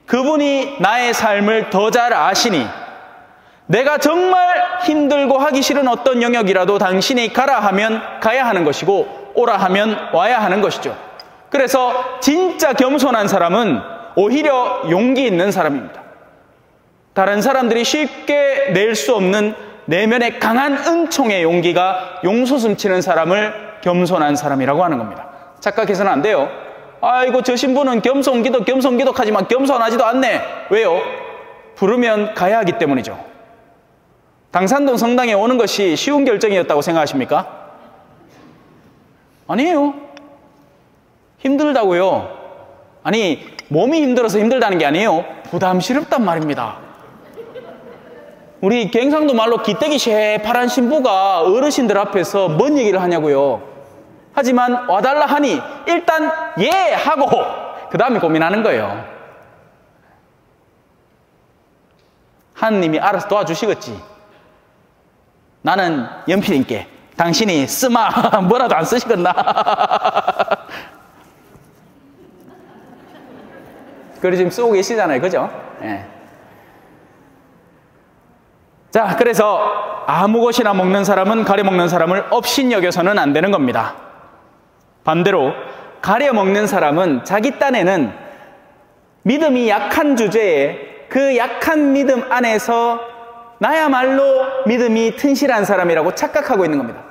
그분이 나의 삶을 더 잘 아시니 내가 정말 힘들고 하기 싫은 어떤 영역이라도 당신이 가라 하면 가야 하는 것이고 오라 하면 와야 하는 것이죠. 그래서 진짜 겸손한 사람은 오히려 용기 있는 사람입니다. 다른 사람들이 쉽게 낼 수 없는 내면의 강한 은총의 용기가 용솟음치는 사람을 겸손한 사람이라고 하는 겁니다. 착각해서는 안 돼요. 아이고 저 신부는 겸손기도 하지만 겸손하지도 않네. 왜요? 부르면 가야 하기 때문이죠. 당산동 성당에 오는 것이 쉬운 결정이었다고 생각하십니까? 아니에요. 힘들다고요. 아니 몸이 힘들어서 힘들다는 게 아니에요. 부담스럽단 말입니다. 우리 갱상도 말로 기대기 쉐파란 신부가 어르신들 앞에서 뭔 얘기를 하냐고요. 하지만 와달라 하니 일단 예 하고 그 다음에 고민하는 거예요. 하느님이 알아서 도와주시겠지. 나는 연필인께 당신이 쓰마 뭐라도 안 쓰시겠나. 그래 지금 쓰고 계시잖아요. 그죠? 예. 자, 그래서 아무 것이나 먹는 사람은 가려 먹는 사람을 업신여겨서는 안 되는 겁니다. 반대로 가려 먹는 사람은 자기 딴에는 믿음이 약한 주제에 그 약한 믿음 안에서 나야말로 믿음이 튼실한 사람이라고 착각하고 있는 겁니다.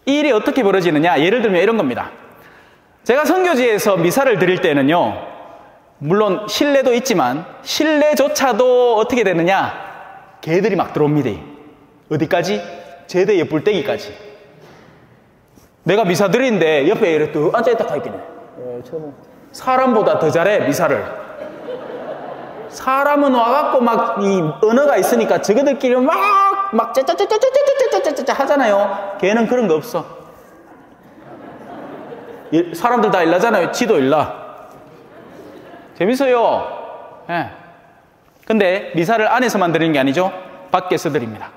이 일이 어떻게 벌어지느냐? 예를 들면 이런 겁니다. 제가 선교지에서 미사를 드릴 때는요, 물론 실내도 있지만 실내조차도 어떻게 되느냐? 개들이 막 들어옵니다. 어디까지? 제대의 뿔떼기까지. 내가 미사 드리는데 옆에 이렇게 또 앉아있다 가있겠네. 사람보다 더 잘해 미사를. 사람은 와갖고 막 이 언어가 있으니까 저거들끼리 막 짜짜짜짜짜짜짜짜짜 하잖아요. 걔는 그런 거 없어. 사람들 다 일나잖아요. 지도 일나. 재밌어요. 예. 근데 미사를 안에서만 드리는 게 아니죠. 밖에서 드립니다.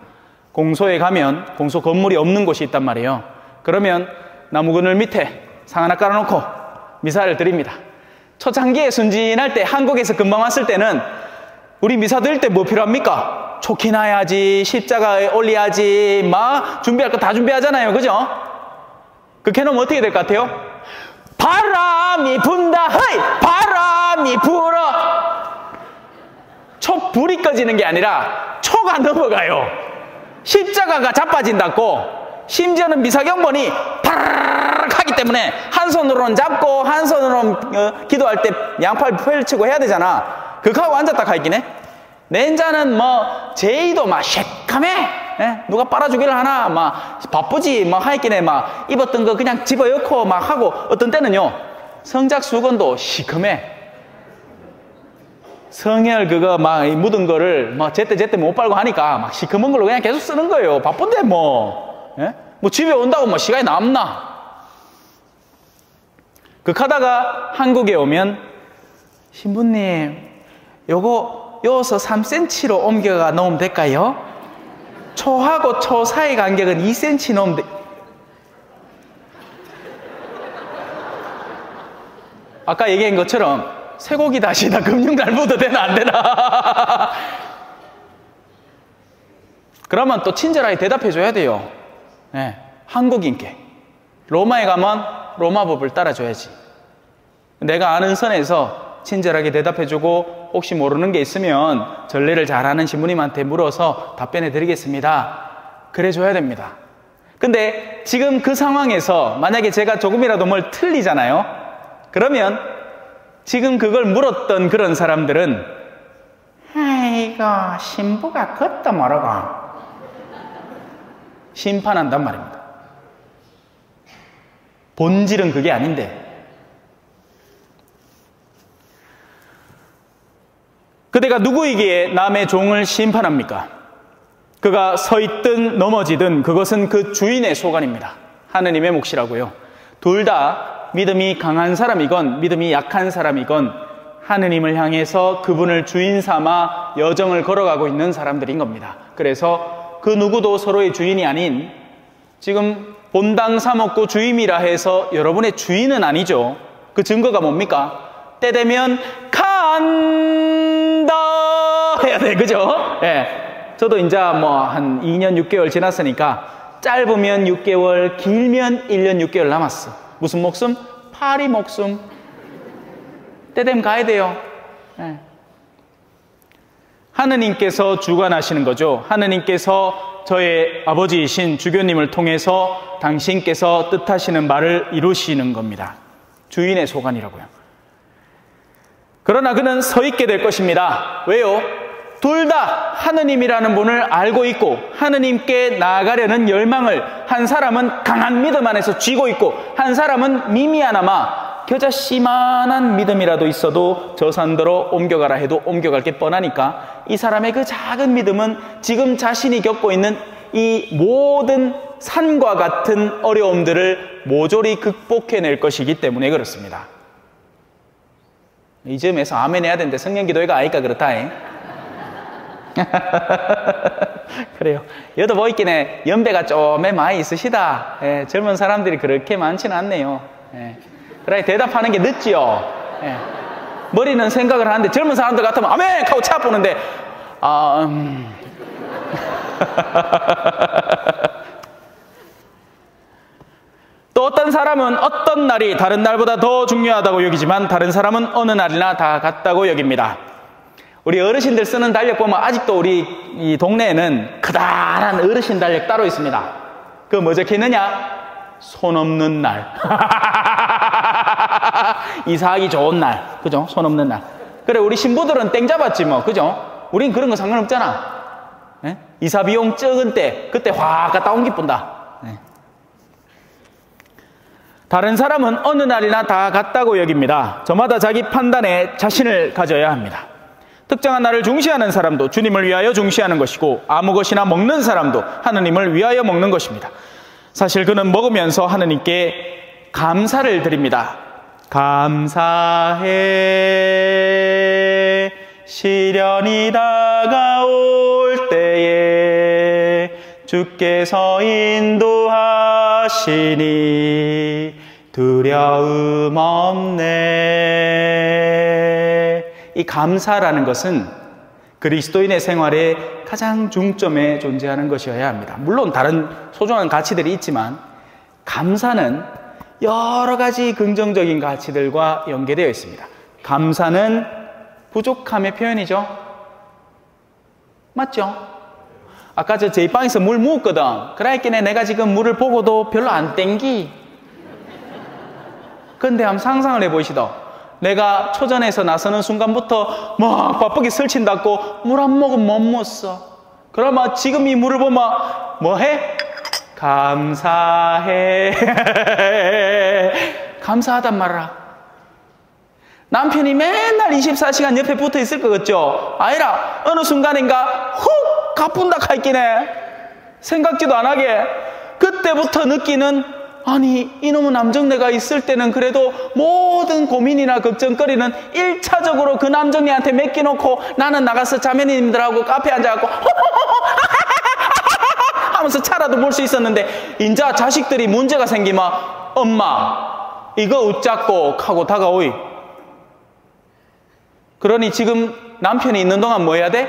공소에 가면 공소 건물이 없는 곳이 있단 말이에요. 그러면 나무 그늘 밑에 상 하나 깔아놓고 미사를 드립니다. 초창기에 순진할 때 한국에서 금방 왔을 때는 우리 미사 드릴 때 뭐 필요합니까? 초키 놔야지, 십자가에 올려야지, 막 준비할 거 다 준비하잖아요. 그죠? 그렇게 해놓으면 어떻게 될 것 같아요? 바람이 분다, 헤이! 바람이 불어! 촛불이 꺼지는 게 아니라 초가 넘어가요. 십자가가 자빠진다고. 심지어는 미사경번이 파르르르 하기 때문에 한 손으로는 잡고 한 손으로는 기도할 때 양팔 펼치고 해야 되잖아. 그거하고 앉았다 가있긴 해. 낸자는 뭐 제의도 막 쉐카매. 예? 누가 빨아주기를 하나 막 바쁘지 막 하있긴 해. 막 입었던 거 그냥 집어넣고 막 하고 어떤 때는요 성작 수건도 시커매. 성혈 그거 막 묻은 거를 막 제때 못 빨고 하니까 막 시커먼 걸로 그냥 계속 쓰는 거예요. 바쁜데 뭐. 예? 뭐 집에 온다고 뭐 시간이 남나. 그하다가 한국에 오면 신부님 요거 여기서 3cm로 옮겨가 놓으면 될까요? 초하고 초 사이 간격은 2cm 놓으면 돼. 아까 얘기한 것처럼 쇠고기 다시다 금융날 묻어 되나 안 되나? 그러면 또 친절하게 대답해 줘야 돼요. 네, 한국인께. 로마에 가면 로마 법을 따라줘야지. 내가 아는 선에서 친절하게 대답해 주고 혹시 모르는 게 있으면 전례를 잘 아는 신부님한테 물어서 답변해 드리겠습니다. 그래 줘야 됩니다. 근데 지금 그 상황에서 만약에 제가 조금이라도 뭘 틀리잖아요. 그러면 지금 그걸 물었던 그런 사람들은 아이고 신부가 그것도 모르고 심판한단 말입니다. 본질은 그게 아닌데. 그대가 누구이기에 남의 종을 심판합니까? 그가 서 있든 넘어지든 그것은 그 주인의 소관입니다. 하느님의 몫이라고요. 둘 다 믿음이 강한 사람이건 믿음이 약한 사람이건 하느님을 향해서 그분을 주인 삼아 여정을 걸어가고 있는 사람들인 겁니다. 그래서 그 누구도 서로의 주인이 아닌, 지금 본당 사먹고 주임이라 해서 여러분의 주인은 아니죠. 그 증거가 뭡니까? 때 되면 간다 해야 돼, 그죠? 예. 저도 이제 뭐 한 2년 6개월 지났으니까 짧으면 6개월, 길면 1년 6개월 남았어. 무슨 목숨? 파리 목숨. 때 되면 가야 돼요. 예. 하느님께서 주관하시는 거죠. 하느님께서 저의 아버지이신 주교님을 통해서 당신께서 뜻하시는 말을 이루시는 겁니다. 주인의 소관이라고요. 그러나 그는 서 있게 될 것입니다. 왜요? 둘 다 하느님이라는 분을 알고 있고 하느님께 나아가려는 열망을, 한 사람은 강한 믿음 안에서 쥐고 있고 한 사람은 미미하나마 겨자씨만한 믿음이라도 있어도 저 산더러 옮겨가라 해도 옮겨갈 게 뻔하니까 이 사람의 그 작은 믿음은 지금 자신이 겪고 있는 이 모든 산과 같은 어려움들을 모조리 극복해낼 것이기 때문에 그렇습니다. 이 점에서 아멘 해야 되는데 성령기도회가 아니까 그렇다. 그래요. 여도 보이기에 연배가 좀 많이 있으시다. 예, 젊은 사람들이 그렇게 많지는 않네요. 예. 그래 대답하는 게 늦지요. 예. 머리는 생각을 하는데 젊은 사람들 같으면 아멘 하고 차 보는데 또 어떤 사람은 어떤 날이 다른 날보다 더 중요하다고 여기지만 다른 사람은 어느 날이나 다 같다고 여깁니다. 우리 어르신들 쓰는 달력 보면 아직도 우리 이 동네에는 커다란 어르신 달력 따로 있습니다. 그거 뭐 적혀있느냐? 손 없는 날. 이사하기 좋은 날. 그죠? 손 없는 날. 그래, 우리 신부들은 땡 잡았지 뭐. 그죠? 우린 그런 거 상관없잖아. 네? 이사 비용 적은 때, 그때 확 갔다 온 기쁜다. 네. 다른 사람은 어느 날이나 다 같다고 여깁니다. 저마다 자기 판단에 자신을 가져야 합니다. 특정한 날을 중시하는 사람도 주님을 위하여 중시하는 것이고 아무 것이나 먹는 사람도 하느님을 위하여 먹는 것입니다. 사실 그는 먹으면서 하느님께 감사를 드립니다. 감사해 시련이 다가올 때에 주께서 인도하시니 두려움 없네. 이 감사라는 것은 그리스도인의 생활의 가장 중점에 존재하는 것이어야 합니다. 물론 다른 소중한 가치들이 있지만 감사는 여러 가지 긍정적인 가치들과 연계되어 있습니다. 감사는 부족함의 표현이죠. 맞죠? 아까 제 방에서 물 부었거든. 그러니까 내가 지금 물을 보고도 별로 안 땡기. 근데 한번 상상을 해보시다. 내가 초전에서 나서는 순간부터 막 바쁘게 설친다고 물 한 모금 못 먹었어. 그러면 지금 이 물을 보면 뭐 해? 감사해. 감사하단 말이라. 남편이 맨날 24시간 옆에 붙어 있을 것 같죠? 아니라 어느 순간인가 훅 가뿐다 가있기네. 생각지도 안 하게 그때부터 느끼는, 아니 이놈의 남정네가 있을 때는 그래도 모든 고민이나 걱정거리는 1차적으로 그 남정네한테 맡겨놓고 나는 나가서 자매님들하고 카페에 앉아갖고 하면서 차라도 볼 수 있었는데, 인자 자식들이 문제가 생기면 엄마 이거 어쩌고 하고 다가오이. 그러니 지금 남편이 있는 동안 뭐 해야 돼?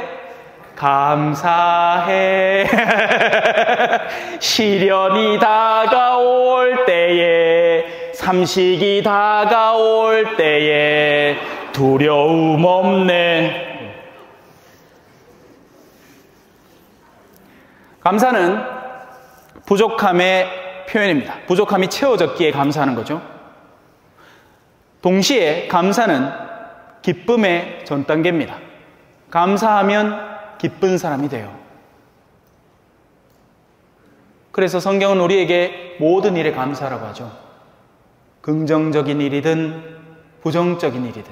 감사해. 시련이 다가올 때에, 삼식이 다가올 때에 두려움 없네. 감사는 부족함의 표현입니다. 부족함이 채워졌기에 감사하는 거죠. 동시에 감사는 기쁨의 전 단계입니다. 감사하면 기쁜 사람이 돼요. 그래서 성경은 우리에게 모든 일에 감사라고 하죠. 긍정적인 일이든 부정적인 일이든.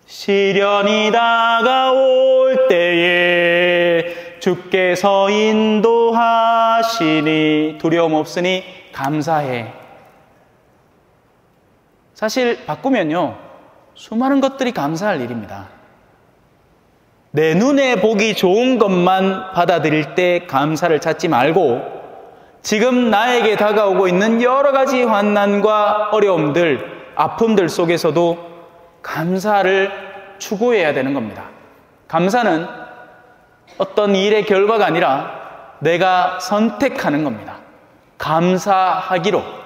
시련이 다가올 때에 주께서 인도하시니 두려움 없으니 감사해. 사실 바꾸면요, 수많은 것들이 감사할 일입니다. 내 눈에 보기 좋은 것만 받아들일 때 감사를 찾지 말고 지금 나에게 다가오고 있는 여러 가지 환난과 어려움들, 아픔들 속에서도 감사를 추구해야 되는 겁니다. 감사는 어떤 일의 결과가 아니라 내가 선택하는 겁니다. 감사하기로.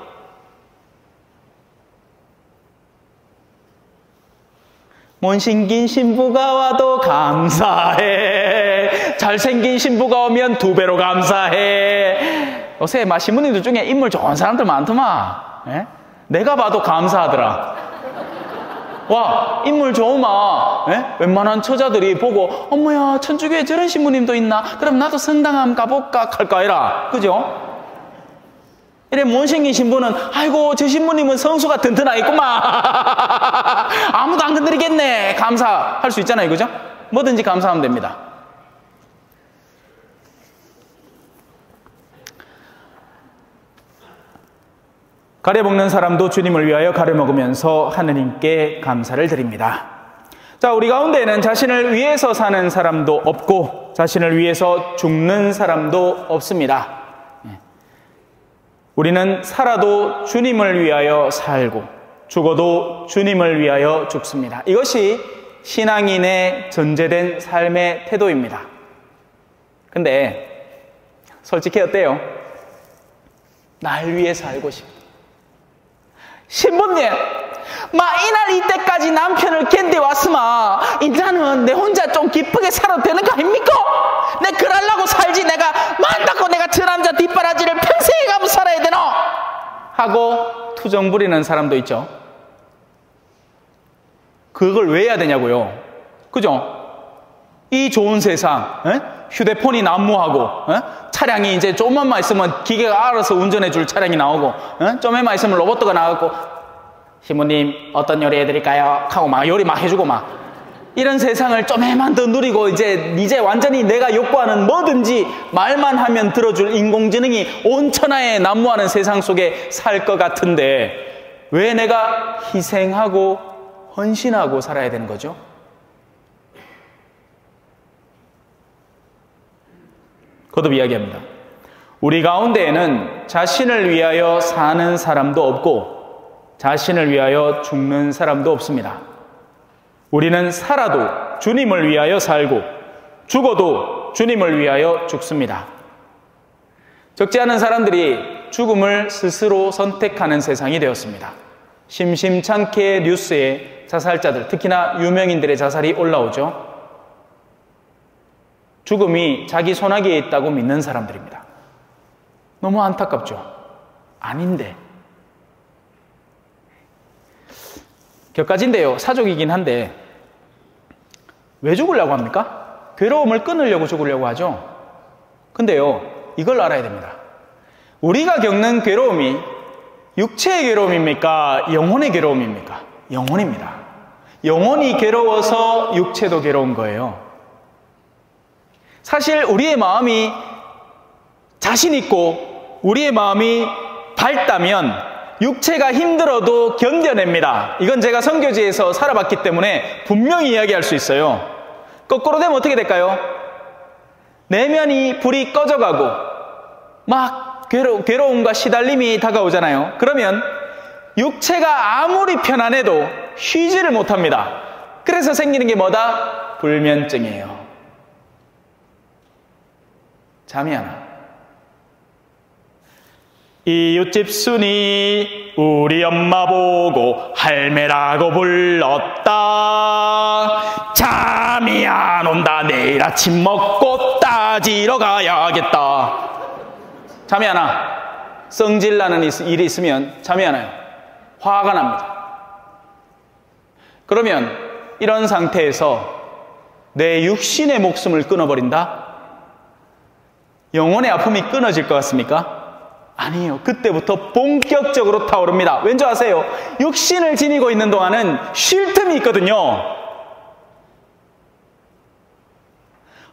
못생긴 신부가 와도 감사해. 잘생긴 신부가 오면 2배로 감사해. 요새 신부님들 중에 인물 좋은 사람들 많더만. 예? 내가 봐도 감사하더라. 와, 인물 좋으마. 예? 웬만한 처자들이 보고 어머야, 천주교에 저런 신부님도 있나? 그럼 나도 성당 한번 가볼까? 할 거 아니라. 그죠? 이래 못생긴 신부는 아이고 저 신부님은 성수가 튼튼하겠구만. 아무도 안 건드리겠네. 감사할 수 있잖아요. 그죠? 뭐든지 감사하면 됩니다. 가래 먹는 사람도 주님을 위하여 가래 먹으면서 하느님께 감사를 드립니다. 자, 우리 가운데에는 자신을 위해서 사는 사람도 없고 자신을 위해서 죽는 사람도 없습니다. 우리는 살아도 주님을 위하여 살고 죽어도 주님을 위하여 죽습니다. 이것이 신앙인의 전제된 삶의 태도입니다. 근데 솔직히 어때요? 날 위해 살고 싶어. 신부님, 이날 이때까지 남편을 견뎌왔으마 이제는 내 혼자 좀 기쁘게 살아도 되는 거 아닙니까? 내 그러려고 살지 내가 만다고 내가 저 남자 뒷바라지를 평생에 가면 살아야 되노? 하고 투정 부리는 사람도 있죠. 그걸 왜 해야 되냐고요? 그죠? 이 좋은 세상, 휴대폰이 난무하고, 차량이 이제 조금만 있으면 기계가 알아서 운전해 줄 차량이 나오고, 좀만 있으면 로봇가 나가고, 신부님 어떤 요리 해드릴까요? 하고 막 요리 막 해주고 막. 이런 세상을 좀만 더 누리고 이제 완전히 내가 욕구하는 뭐든지 말만 하면 들어줄 인공지능이 온 천하에 난무하는 세상 속에 살 것 같은데 왜 내가 희생하고 헌신하고 살아야 되는 거죠? 거듭 이야기합니다. 우리 가운데에는 자신을 위하여 사는 사람도 없고 자신을 위하여 죽는 사람도 없습니다. 우리는 살아도 주님을 위하여 살고 죽어도 주님을 위하여 죽습니다. 적지 않은 사람들이 죽음을 스스로 선택하는 세상이 되었습니다. 심심찮게 뉴스에 자살자들, 특히나 유명인들의 자살이 올라오죠. 죽음이 자기 손아귀에 있다고 믿는 사람들입니다. 너무 안타깝죠? 아닌데. 격가지인데요. 사족이긴 한데 왜 죽으려고 합니까? 괴로움을 끊으려고 죽으려고 하죠. 근데요, 이걸 알아야 됩니다. 우리가 겪는 괴로움이 육체의 괴로움입니까? 영혼의 괴로움입니까? 영혼입니다. 영혼이 괴로워서 육체도 괴로운 거예요. 사실 우리의 마음이 자신 있고 우리의 마음이 밝다면 육체가 힘들어도 견뎌냅니다. 이건 제가 선교지에서 살아봤기 때문에 분명히 이야기할 수 있어요. 거꾸로 되면 어떻게 될까요? 내면이 불이 꺼져가고 막 괴로움과 시달림이 다가오잖아요. 그러면 육체가 아무리 편안해도 쉬지를 못합니다. 그래서 생기는 게 뭐다? 불면증이에요. 잠이 안 와. 이웃집 순이 우리 엄마 보고 할매라고 불렀다. 잠이 안 온다. 내일 아침 먹고 따지러 가야겠다. 잠이 안 와. 성질나는 일이 있으면 잠이 안 와요. 화가 납니다. 그러면 이런 상태에서 내 육신의 목숨을 끊어버린다? 영혼의 아픔이 끊어질 것 같습니까? 아니에요. 그때부터 본격적으로 타오릅니다. 왠지 아세요? 육신을 지니고 있는 동안은 쉴 틈이 있거든요.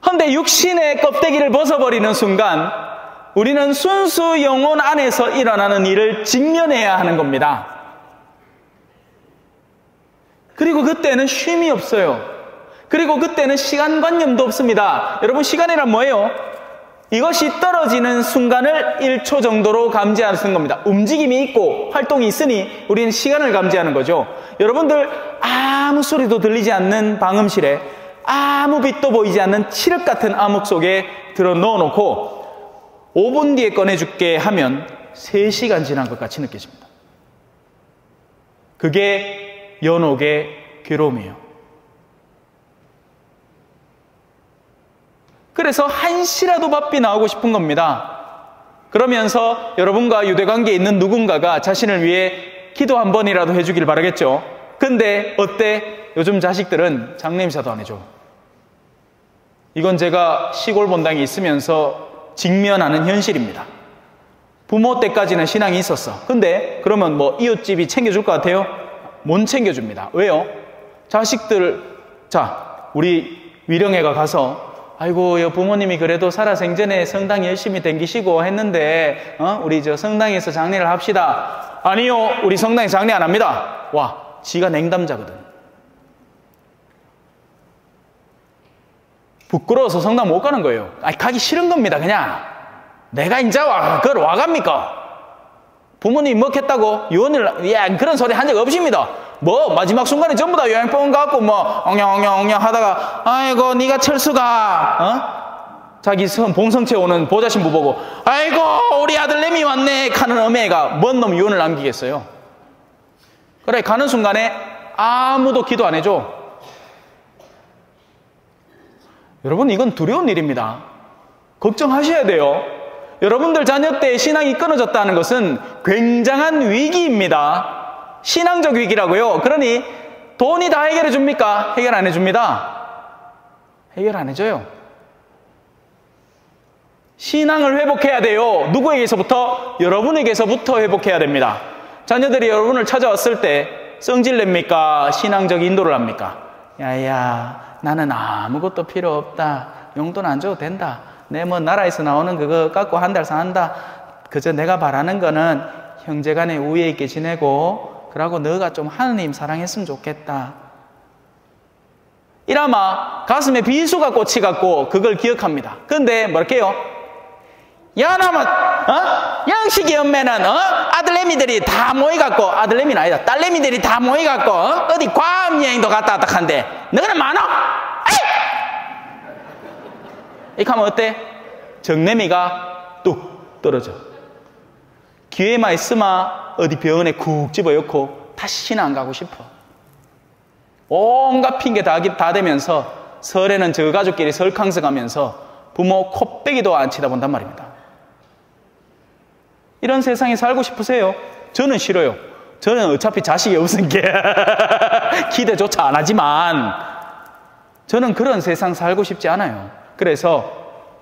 그런데 육신의 껍데기를 벗어버리는 순간 우리는 순수 영혼 안에서 일어나는 일을 직면해야 하는 겁니다. 그리고 그때는 쉼이 없어요. 그리고 그때는 시간관념도 없습니다. 여러분, 시간이란 뭐예요? 이것이 떨어지는 순간을 1초 정도로 감지하는 겁니다. 움직임이 있고 활동이 있으니 우리는 시간을 감지하는 거죠. 여러분들 아무 소리도 들리지 않는 방음실에 아무 빛도 보이지 않는 칠흑 같은 암흑 속에 들어 넣어놓고 5분 뒤에 꺼내줄게 하면 3시간 지난 것 같이 느껴집니다. 그게 연옥의 괴로움이에요. 그래서 한시라도 바삐 나오고 싶은 겁니다. 그러면서 여러분과 유대관계에 있는 누군가가 자신을 위해 기도 한 번이라도 해주길 바라겠죠. 근데 어때? 요즘 자식들은 장례인사도 안 해줘. 이건 제가 시골 본당에 있으면서 직면하는 현실입니다. 부모 때까지는 신앙이 있었어. 근데 그러면 뭐 이웃집이 챙겨줄 것 같아요? 못 챙겨줍니다. 왜요? 자식들, 자, 우리 위령애가 가서 아이고, 부모님이 그래도 살아생전에 성당 열심히 댕기시고 했는데, 우리 저 성당에서 장례를 합시다. 아니요, 우리 성당에서 장례 안 합니다. 와, 지가 냉담자거든. 부끄러워서 성당 못 가는 거예요. 아니, 가기 싫은 겁니다, 그냥. 내가 이제 그걸 와갑니까? 부모님이 먹겠다고 유언을, 그런 소리 한 적 없습니다. 뭐 마지막 순간에 전부 다 요양병원 가고 뭐 엉냥엉냥 하다가 아이고 네가 철수가 자기 봉성채 오는 보자신부 보고 아이고 우리 아들 내미 왔네 하는 어메가 뭔 놈 유언을 남기겠어요. 그래 가는 순간에 아무도 기도 안 해줘. 여러분 이건 두려운 일입니다. 걱정하셔야 돼요. 여러분들 자녀 때 신앙이 끊어졌다는 것은 굉장한 위기입니다. 신앙적 위기라고요. 그러니 돈이 다 해결해 줍니까? 해결 안 해줍니다. 해결 안 해줘요. 신앙을 회복해야 돼요. 누구에게서부터? 여러분에게서부터 회복해야 됩니다. 자녀들이 여러분을 찾아왔을 때 성질냅니까? 신앙적 인도를 합니까? 야야 나는 아무것도 필요 없다. 용돈 안 줘도 된다. 내 뭐 나라에서 나오는 그거 갖고 한 달 산다. 그저 내가 바라는 거는 형제간에 우애 있게 지내고 그러고 너가 좀 하느님 사랑했으면 좋겠다. 이라마 가슴에 비수가 꽂히갖고 그걸 기억합니다. 근데 뭐랄게요? 야나만 양식이 엄매는 아들내미들이 다 모이갖고 아들내미는 아니다. 딸내미들이 다 모이갖고 어디 괌여행도 갔다 왔다 한데 너는 많아? 이렇게 하면 어때? 정내미가 뚝 떨어져. 기회만 있으면 어디 병원에 쿡 집어넣고 다시 신앙 안 가고 싶어. 온갖 핑계 다 대면서 설에는 저 가족끼리 설캉석하면서 부모 코빼기도 안 치다본단 말입니다. 이런 세상에 살고 싶으세요? 저는 싫어요. 저는 어차피 자식이 없으니까 기대조차 안 하지만 저는 그런 세상 살고 싶지 않아요. 그래서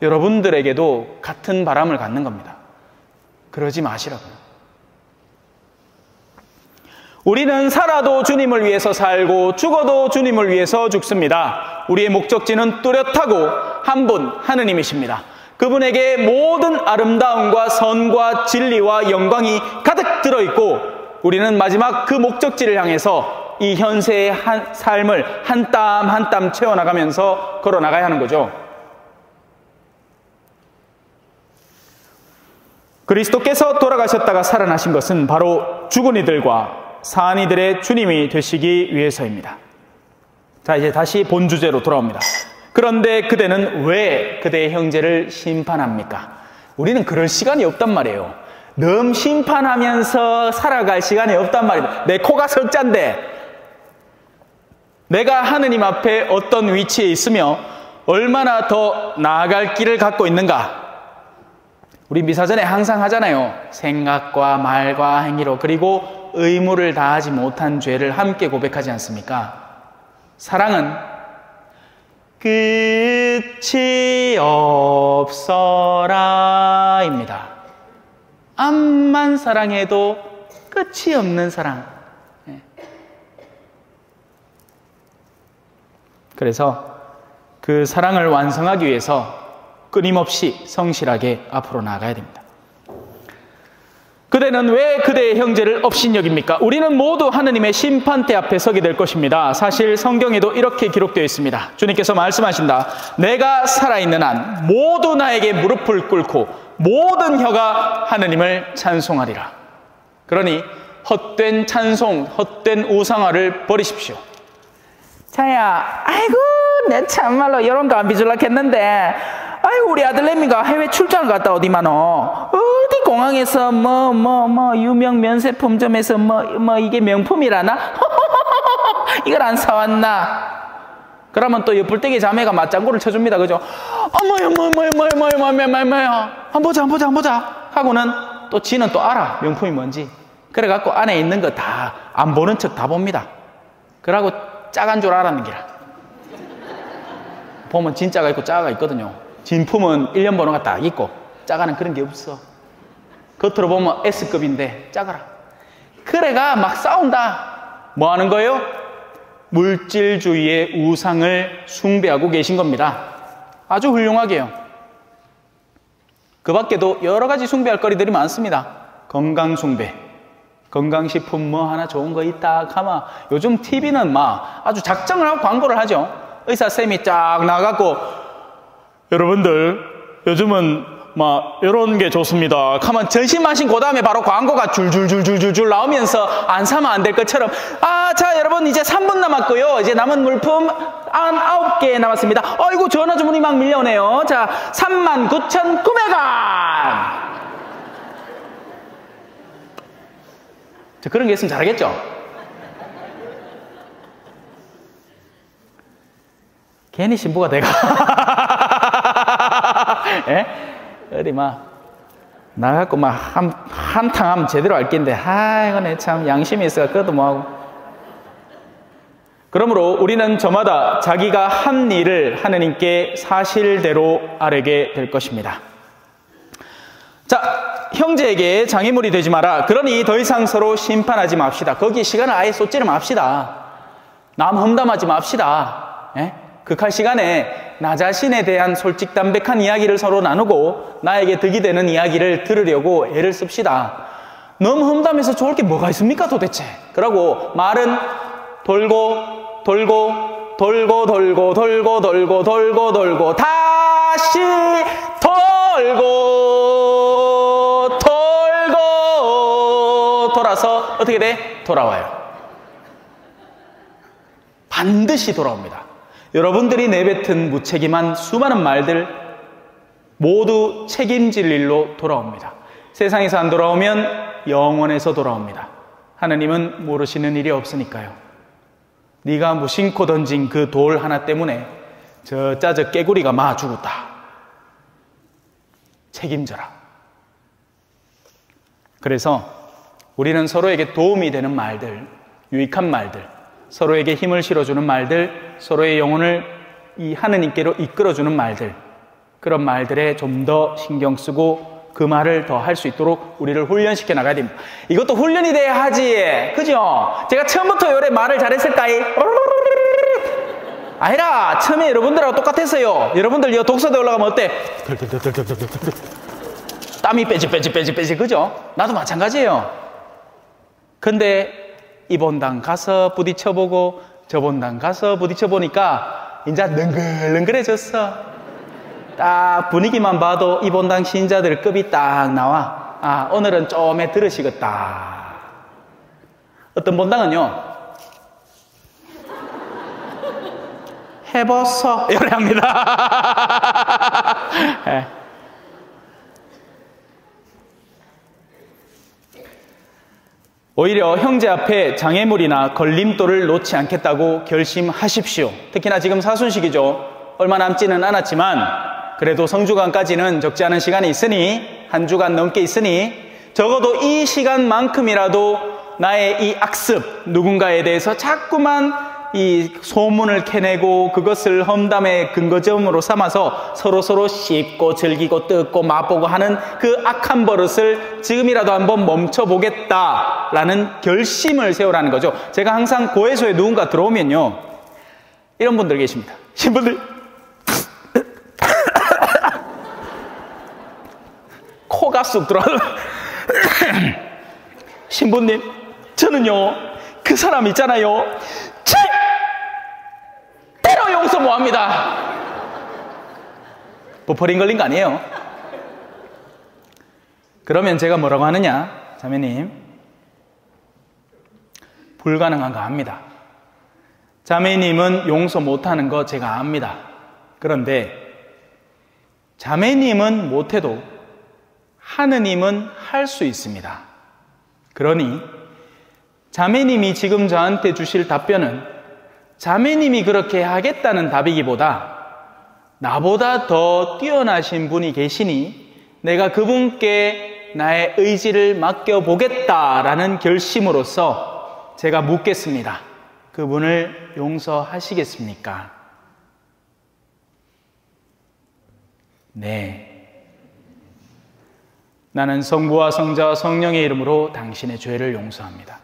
여러분들에게도 같은 바람을 갖는 겁니다. 그러지 마시라고요. 우리는 살아도 주님을 위해서 살고 죽어도 주님을 위해서 죽습니다. 우리의 목적지는 뚜렷하고 한 분 하느님이십니다. 그분에게 모든 아름다움과 선과 진리와 영광이 가득 들어있고 우리는 마지막 그 목적지를 향해서 이 현세의 삶을 한 땀 한 땀 채워나가면서 걸어나가야 하는 거죠. 그리스도께서 돌아가셨다가 살아나신 것은 바로 죽은 이들과 산 이들의 주님이 되시기 위해서입니다. 자, 이제 다시 본 주제로 돌아옵니다. 그런데 그대는 왜 그대의 형제를 심판합니까? 우리는 그럴 시간이 없단 말이에요. 너무 심판하면서 살아갈 시간이 없단 말이에요. 내 코가 석잔데 내가 하느님 앞에 어떤 위치에 있으며 얼마나 더 나아갈 길을 갖고 있는가? 우리 미사전에 항상 하잖아요. 생각과 말과 행위로 그리고 의무를 다하지 못한 죄를 함께 고백하지 않습니까? 사랑은 끝이 없어라입니다. 암만 사랑해도 끝이 없는 사랑. 그래서 그 사랑을 완성하기 위해서 끊임없이 성실하게 앞으로 나아가야 됩니다. 그대는 왜 그대의 형제를 업신여깁니까? 우리는 모두 하느님의 심판대 앞에 서게 될 것입니다. 사실 성경에도 이렇게 기록되어 있습니다. 주님께서 말씀하신다. 내가 살아있는 한 모두 나에게 무릎을 꿇고 모든 혀가 하느님을 찬송하리라. 그러니 헛된 찬송, 헛된 우상화를 버리십시오. 자야, 아이고 내 참말로 이런 거 안 빚으려고 했는데 아이고 우리 아들내미가 해외 출장을 갔다 어디만 어디 공항에서 유명 면세품점에서 이게 명품이라나? 이걸 안 사왔나? 그러면 또 옆불떼기 자매가 맞장구를 쳐줍니다. 그죠? 어머야 한번 보자 하고는 또 지는 또 알아 명품이 뭔지. 그래갖고 안에 있는 거 다 안 보는 척 다 봅니다. 그러고 짜간 줄 알았는 기라. 보면 진짜가 있고 짜가 있거든요. 진품은 1년 번호가 딱 있고 짜가는 그런 게 없어. 겉으로 보면 S급인데 짜가라. 그래가 막 싸운다. 뭐 하는 거예요? 물질주의의 우상을 숭배하고 계신 겁니다. 아주 훌륭하게요. 그 밖에도 여러 가지 숭배할 거리들이 많습니다. 건강 숭배. 건강식품 뭐 하나 좋은 거 있다 하면 요즘 TV는 막 아주 작정을 하고 광고를 하죠. 의사쌤이 쫙 나가고 여러분들 요즘은 막 이런 게 좋습니다 하면 전신 마신 그 다음에 바로 광고가 줄줄줄줄줄 나오면서 안 사면 안 될 것처럼 자 여러분 이제 3분 남았고요. 이제 남은 물품 9개 남았습니다. 아이고 전화 주문이 막 밀려오네요. 자 39,900원. 그런 게 있으면 잘하겠죠? 괜히 신부가 돼가. 예? 어디 나가갖고 한탕 하면 제대로 알 낀데, 이거네 참 양심이 있어가 그것도 뭐하고. 그러므로 우리는 저마다 자기가 한 일을 하느님께 사실대로 아뢰게 될 것입니다. 자, 형제에게 장애물이 되지 마라. 그러니 더 이상 서로 심판하지 맙시다. 거기에 시간을 아예 쏟지를 맙시다. 남 험담하지 맙시다. 예? 극할 시간에 나 자신에 대한 솔직담백한 이야기를 서로 나누고 나에게 득이 되는 이야기를 들으려고 애를 씁시다. 너무 험담해서 좋을 게 뭐가 있습니까 도대체? 그러고 말은 돌고 다시 돌아서 어떻게 돼? 돌아와요. 반드시 돌아옵니다. 여러분들이 내뱉은 무책임한 수많은 말들 모두 책임질 일로 돌아옵니다. 세상에서 안 돌아오면 영원에서 돌아옵니다. 하나님은 모르시는 일이 없으니까요. 네가 무심코 던진 그 돌 하나 때문에 저 깨구리가 마 죽었다. 책임져라. 그래서 우리는 서로에게 도움이 되는 말들, 유익한 말들, 서로에게 힘을 실어주는 말들, 서로의 영혼을 이 하느님께로 이끌어주는 말들, 그런 말들에 좀 더 신경 쓰고 그 말을 더 할 수 있도록 우리를 훈련시켜 나가야 됩니다. 이것도 훈련이 돼야 하지. 그죠? 제가 처음부터 요래 말을 잘했을까이? 아니라 처음에 여러분들하고 똑같았어요. 여러분들 이 독서대 올라가면 어때? 땀이 빼지 그죠? 나도 마찬가지예요. 근데 이번 당 가서 부딪혀보고 저번 당 가서 부딪혀보니까 이제 능글능글해졌어. 딱 분위기만 봐도 이번 당 신자들 급이 딱 나와. 오늘은 좀에 들으시겠다. 어떤 본당은요 해봤어. 이래 합니다. 네. 오히려 형제 앞에 장애물이나 걸림돌을 놓지 않겠다고 결심하십시오. 특히나 지금 사순식이죠. 얼마 남지는 않았지만 그래도 성주간까지는 적지 않은 시간이 있으니, 한 주간 넘게 있으니 적어도 이 시간만큼이라도 나의 이 악습, 누군가에 대해서 자꾸만 이 소문을 캐내고 그것을 험담의 근거점으로 삼아서 서로서로 씹고 즐기고 뜯고 맛보고 하는 그 악한 버릇을 지금이라도 한번 멈춰보겠다라는 결심을 세우라는 거죠. 제가 항상 고해소에 누군가 들어오면요, 이런 분들 계십니다. 신분들 코가 쑥 들어와서 신부님, 저는요 그 사람 있잖아요, 때로 용서 못합니다. 버퍼링 걸린 거 아니에요? 그러면 제가 뭐라고 하느냐, 자매님, 불가능한 거 압니다. 자매님은 용서 못하는 거 제가 압니다. 그런데 자매님은 못해도 하느님은 할 수 있습니다. 그러니 자매님이 지금 저한테 주실 답변은 자매님이 그렇게 하겠다는 답이기보다 나보다 더 뛰어나신 분이 계시니 내가 그분께 나의 의지를 맡겨보겠다라는 결심으로서 제가 묻겠습니다. 그분을 용서하시겠습니까? 네. 나는 성부와 성자와 성령의 이름으로 당신의 죄를 용서합니다.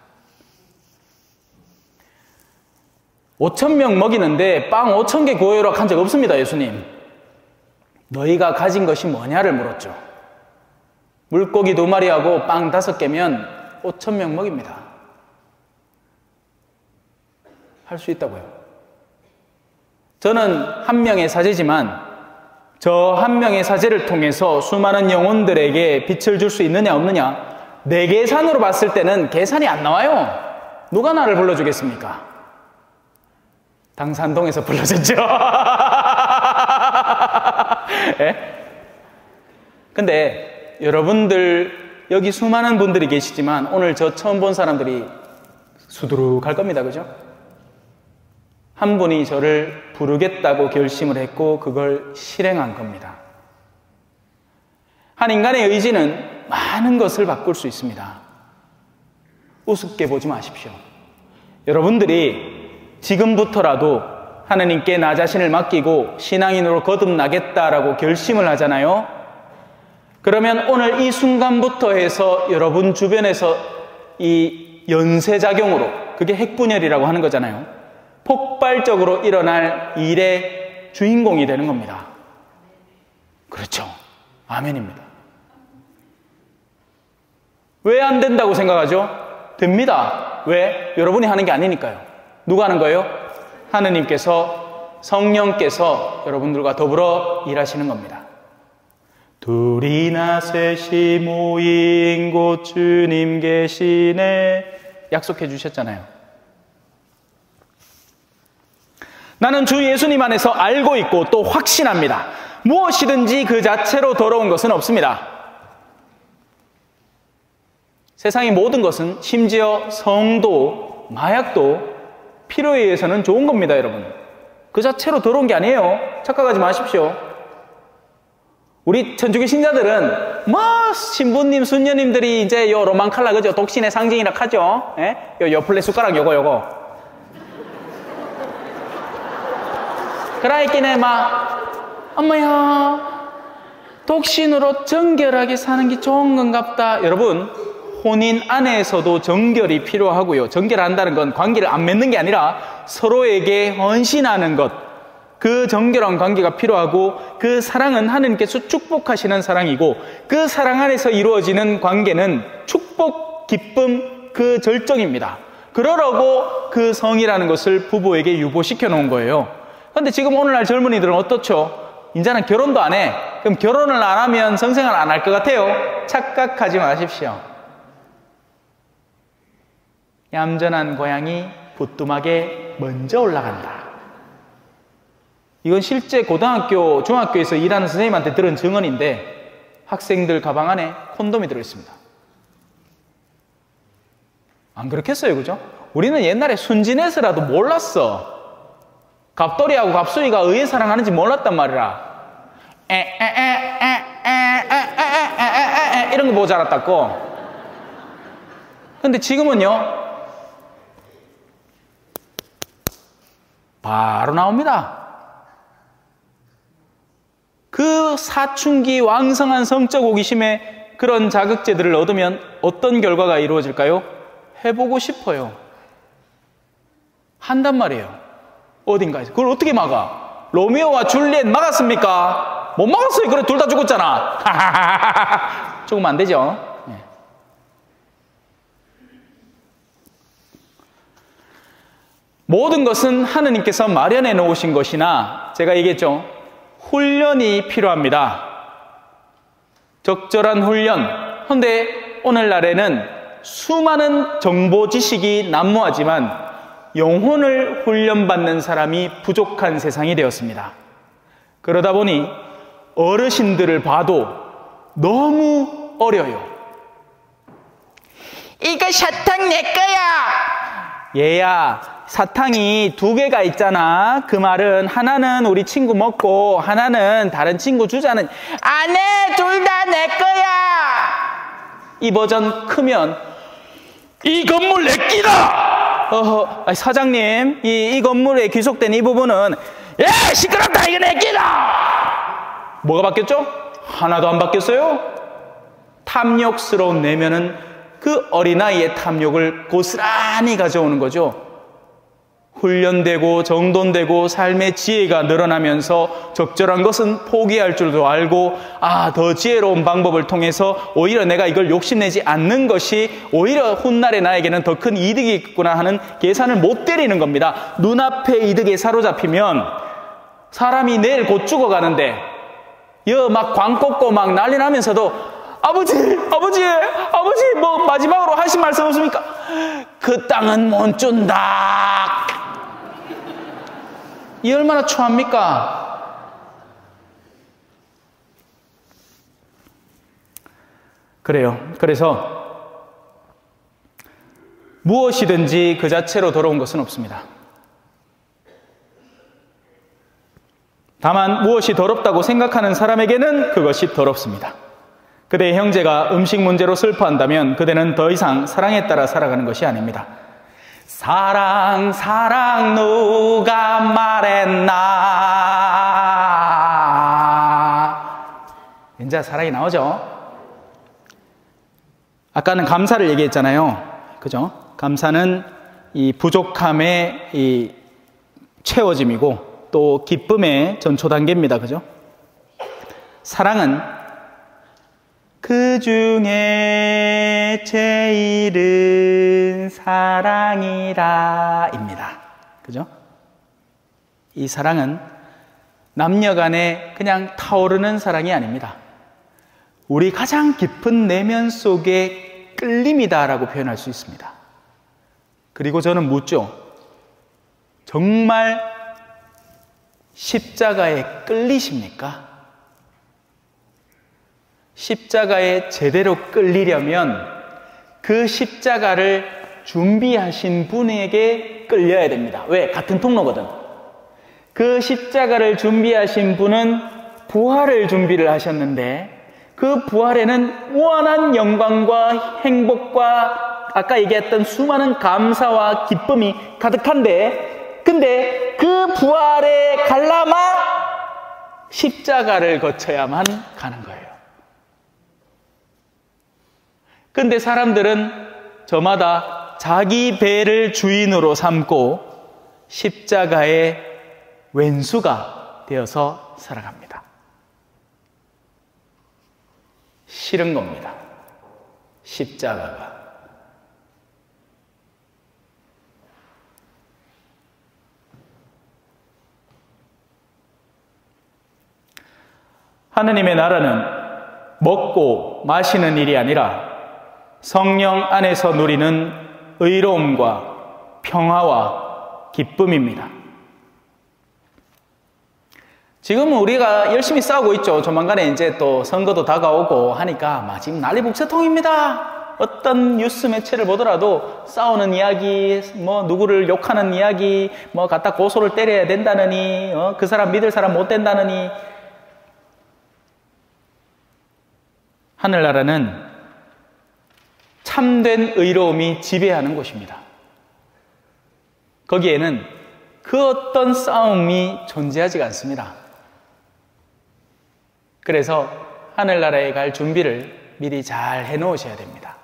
5,000명 먹이는데 빵 5,000개 구해오라고 한 적 없습니다. 예수님. 너희가 가진 것이 뭐냐를 물었죠. 물고기 2마리하고 빵 5개면 5,000명 먹입니다. 할 수 있다고요. 저는 한 명의 사제지만 저 한 명의 사제를 통해서 수많은 영혼들에게 빛을 줄 수 있느냐 없느냐, 내 계산으로 봤을 때는 계산이 안 나와요. 누가 나를 불러주겠습니까? 당산동에서 불러줬죠. 예? 근데 여러분들 여기 수많은 분들이 계시지만 오늘 저 처음 본 사람들이 수두룩할 겁니다. 그죠? 한 분이 저를 부르겠다고 결심을 했고 그걸 실행한 겁니다. 한 인간의 의지는 많은 것을 바꿀 수 있습니다. 우습게 보지 마십시오. 여러분들이 지금부터라도 하나님께 나 자신을 맡기고 신앙인으로 거듭나겠다라고 결심을 하잖아요. 그러면 오늘 이 순간부터 해서 여러분 주변에서 이 연쇄작용으로, 그게 핵분열이라고 하는 거잖아요. 폭발적으로 일어날 일의 주인공이 되는 겁니다. 그렇죠. 아멘입니다. 왜 안 된다고 생각하죠? 됩니다. 왜? 여러분이 하는 게 아니니까요. 누가 하는 거예요? 하느님께서, 성령께서 여러분들과 더불어 일하시는 겁니다. 둘이나 셋이 모인 곳 주님 계시네 약속해 주셨잖아요. 나는 주 예수님 안에서 알고 있고 또 확신합니다. 무엇이든지 그 자체로 더러운 것은 없습니다. 세상의 모든 것은, 심지어 성도, 마약도 필요에 의해서는 좋은 겁니다, 여러분. 그 자체로 더러운 게 아니에요. 착각하지 마십시오. 우리 천주교 신자들은 신부님, 순녀님들이 이제 요 로만 칼라, 그죠? 독신의 상징이라 하죠. 예? 요 플레 숟가락 요거. 그라이끼네 엄마야, 독신으로 정결하게 사는 게 좋은 건갑다. 여러분, 혼인 안에서도 정결이 필요하고요. 정결한다는 건 관계를 안 맺는 게 아니라 서로에게 헌신하는 것, 그 정결한 관계가 필요하고, 그 사랑은 하느님께서 축복하시는 사랑이고, 그 사랑 안에서 이루어지는 관계는 축복, 기쁨, 그 절정입니다. 그러라고 그 성이라는 것을 부부에게 유보시켜 놓은 거예요. 그런데 지금 오늘날 젊은이들은 어떻죠? 이제는 결혼도 안 해. 그럼 결혼을 안 하면 성생활 안 할 것 같아요? 착각하지 마십시오. 얌전한 고양이 부뚜막에 먼저 올라간다. 이건 실제 고등학교, 중학교에서 일하는 선생님한테 들은 증언인데 학생들 가방 안에 콘돔이 들어있습니다. 안 그렇겠어요, 그죠? 우리는 옛날에 순진해서라도 몰랐어. 갑돌이하고 갑수이가 의에 사랑하는지 몰랐단 말이라. 이런 거 보고 자랐다고. 근데 지금은요, 바로 나옵니다. 그 사춘기 왕성한 성적 호기심에 그런 자극제들을 얻으면 어떤 결과가 이루어질까요? 해보고 싶어요. 한단 말이에요. 어딘가에서. 그걸 어떻게 막아? 로미오와 줄리엣 막았습니까? 못 막았어요. 그래, 둘 다 죽었잖아. 조금 안 되죠? 네. 모든 것은 하느님께서 마련해 놓으신 것이나 제가 얘기했죠. 훈련이 필요합니다. 적절한 훈련. 그런데 오늘날에는 수많은 정보 지식이 난무하지만 영혼을 훈련받는 사람이 부족한 세상이 되었습니다. 그러다 보니 어르신들을 봐도 너무 어려요. 이거 사탕 내 거야. 얘야, 사탕이 2개가 있잖아. 그 말은 하나는 우리 친구 먹고 하나는 다른 친구 주자는. 안 해, 둘 다 내 거야. 이 버전 크면 이 건물 내 끼다. 사장님, 이 건물에 귀속된 이 부분은 시끄럽다, 이거 내 끼다. 뭐가 바뀌었죠? 하나도 안 바뀌었어요. 탐욕스러운 내면은 그 어린아이의 탐욕을 고스란히 가져오는 거죠. 훈련되고 정돈되고 삶의 지혜가 늘어나면서 적절한 것은 포기할 줄도 알고, 더 지혜로운 방법을 통해서 오히려 내가 이걸 욕심내지 않는 것이 오히려 훗날에 나에게는 더 큰 이득이 있구나 하는 계산을 못 때리는 겁니다. 눈앞의 이득에 사로잡히면 사람이 내일 곧 죽어가는데 막 광 꽂고 막 난리 나면서도 아버지 뭐 마지막으로 하신 말씀 없습니까? 그 땅은 못 준다. 이 얼마나 추합니까? 그래요. 그래서 무엇이든지 그 자체로 더러운 것은 없습니다. 다만 무엇이 더럽다고 생각하는 사람에게는 그것이 더럽습니다. 그대의 형제가 음식 문제로 슬퍼한다면 그대는 더 이상 사랑에 따라 살아가는 것이 아닙니다. 사랑 누가 말했나. 이제 사랑이 나오죠. 아까는 감사를 얘기했잖아요. 그죠? 감사는 이 부족함의 이 채워짐이고 또 기쁨의 전초 단계입니다. 그죠? 사랑은 그 중에 제일은 사랑이라 입니다. 그죠? 이 사랑은 남녀 간에 그냥 타오르는 사랑이 아닙니다. 우리 가장 깊은 내면 속의 끌림이다라고 표현할 수 있습니다. 그리고 저는 묻죠. 정말 십자가에 끌리십니까? 십자가에 제대로 끌리려면 그 십자가를 준비하신 분에게 끌려야 됩니다. 왜? 같은 통로거든. 그 십자가를 준비하신 분은 부활을 준비를 하셨는데 그 부활에는 무한한 영광과 행복과 아까 얘기했던 수많은 감사와 기쁨이 가득한데 근데 그 부활에 가려면 십자가를 거쳐야만 가는 거예요. 근데 사람들은 저마다 자기 배를 주인으로 삼고 십자가의 왼수가 되어서 살아갑니다. 싫은 겁니다. 십자가가. 하느님의 나라는 먹고 마시는 일이 아니라 성령 안에서 누리는 의로움과 평화와 기쁨입니다. 지금은 우리가 열심히 싸우고 있죠. 조만간에 이제 또 선거도 다가오고 하니까 막 지금 난리 북새통입니다. 어떤 뉴스 매체를 보더라도 싸우는 이야기, 뭐 누구를 욕하는 이야기, 뭐 갖다 고소를 때려야 된다느니, 그 사람 믿을 사람 못 된다느니. 하늘나라는 참된 의로움이 지배하는 곳입니다. 거기에는 그 어떤 싸움이 존재하지가 않습니다. 그래서 하늘나라에 갈 준비를 미리 잘 해놓으셔야 됩니다.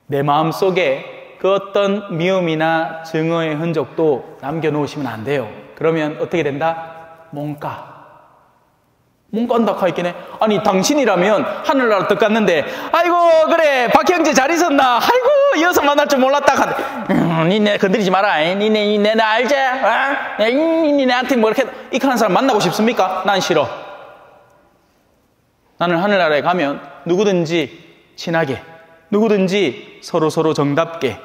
내 마음속에 그 어떤 미움이나 증오의 흔적도 남겨놓으시면 안 돼요. 그러면 어떻게 된다? 뭔가 하있긴 해. 아니 당신이라면 하늘나라 들어갔는데 아이고 그래 박형제 잘 있었나? 아이고 이어서 만날 줄 몰랐다. 니네 건드리지 마라. 니네 나 알지? 니네한테 뭐 이렇게 이렇게 하는 사람 만나고 싶습니까? 난 싫어. 나는 하늘나라에 가면 누구든지 친하게, 누구든지 서로 정답게,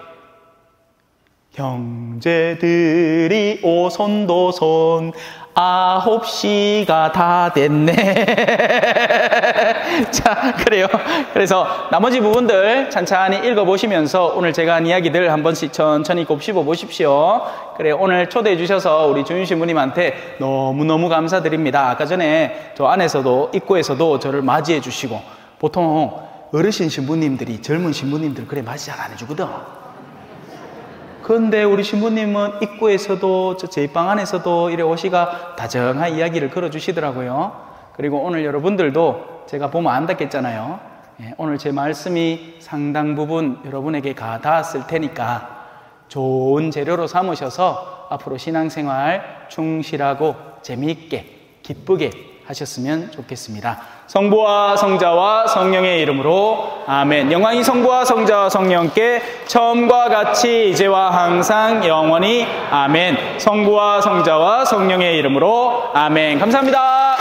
형제들이 오손도손 9시가 다 됐네. 자, 그래요. 그래서 나머지 부분들 찬찬히 읽어보시면서 오늘 제가 한 이야기들 한 번씩 천천히 곱씹어 보십시오. 그래요. 오늘 초대해 주셔서 우리 조윤 신부님한테 너무너무 감사드립니다. 아까 전에 저 안에서도 입구에서도 저를 맞이해 주시고, 보통 어르신 신부님들이 젊은 신부님들 그래 맞이 잘 안 해주거든. 그런데 우리 신부님은 입구에서도 저 제방 안에서도 이래 오시가 다정한 이야기를 걸어주시더라고요. 그리고 오늘 여러분들도 제가 보면 안 닿겠잖아요. 오늘 제 말씀이 상당 부분 여러분에게 닿았을 테니까 좋은 재료로 삼으셔서 앞으로 신앙생활 충실하고 재미있게 기쁘게 하셨으면 좋겠습니다. 성부와 성자와 성령의 이름으로 아멘. 영광이 성부와 성자와 성령께 처음과 같이 이제와 항상 영원히 아멘. 성부와 성자와 성령의 이름으로 아멘. 감사합니다.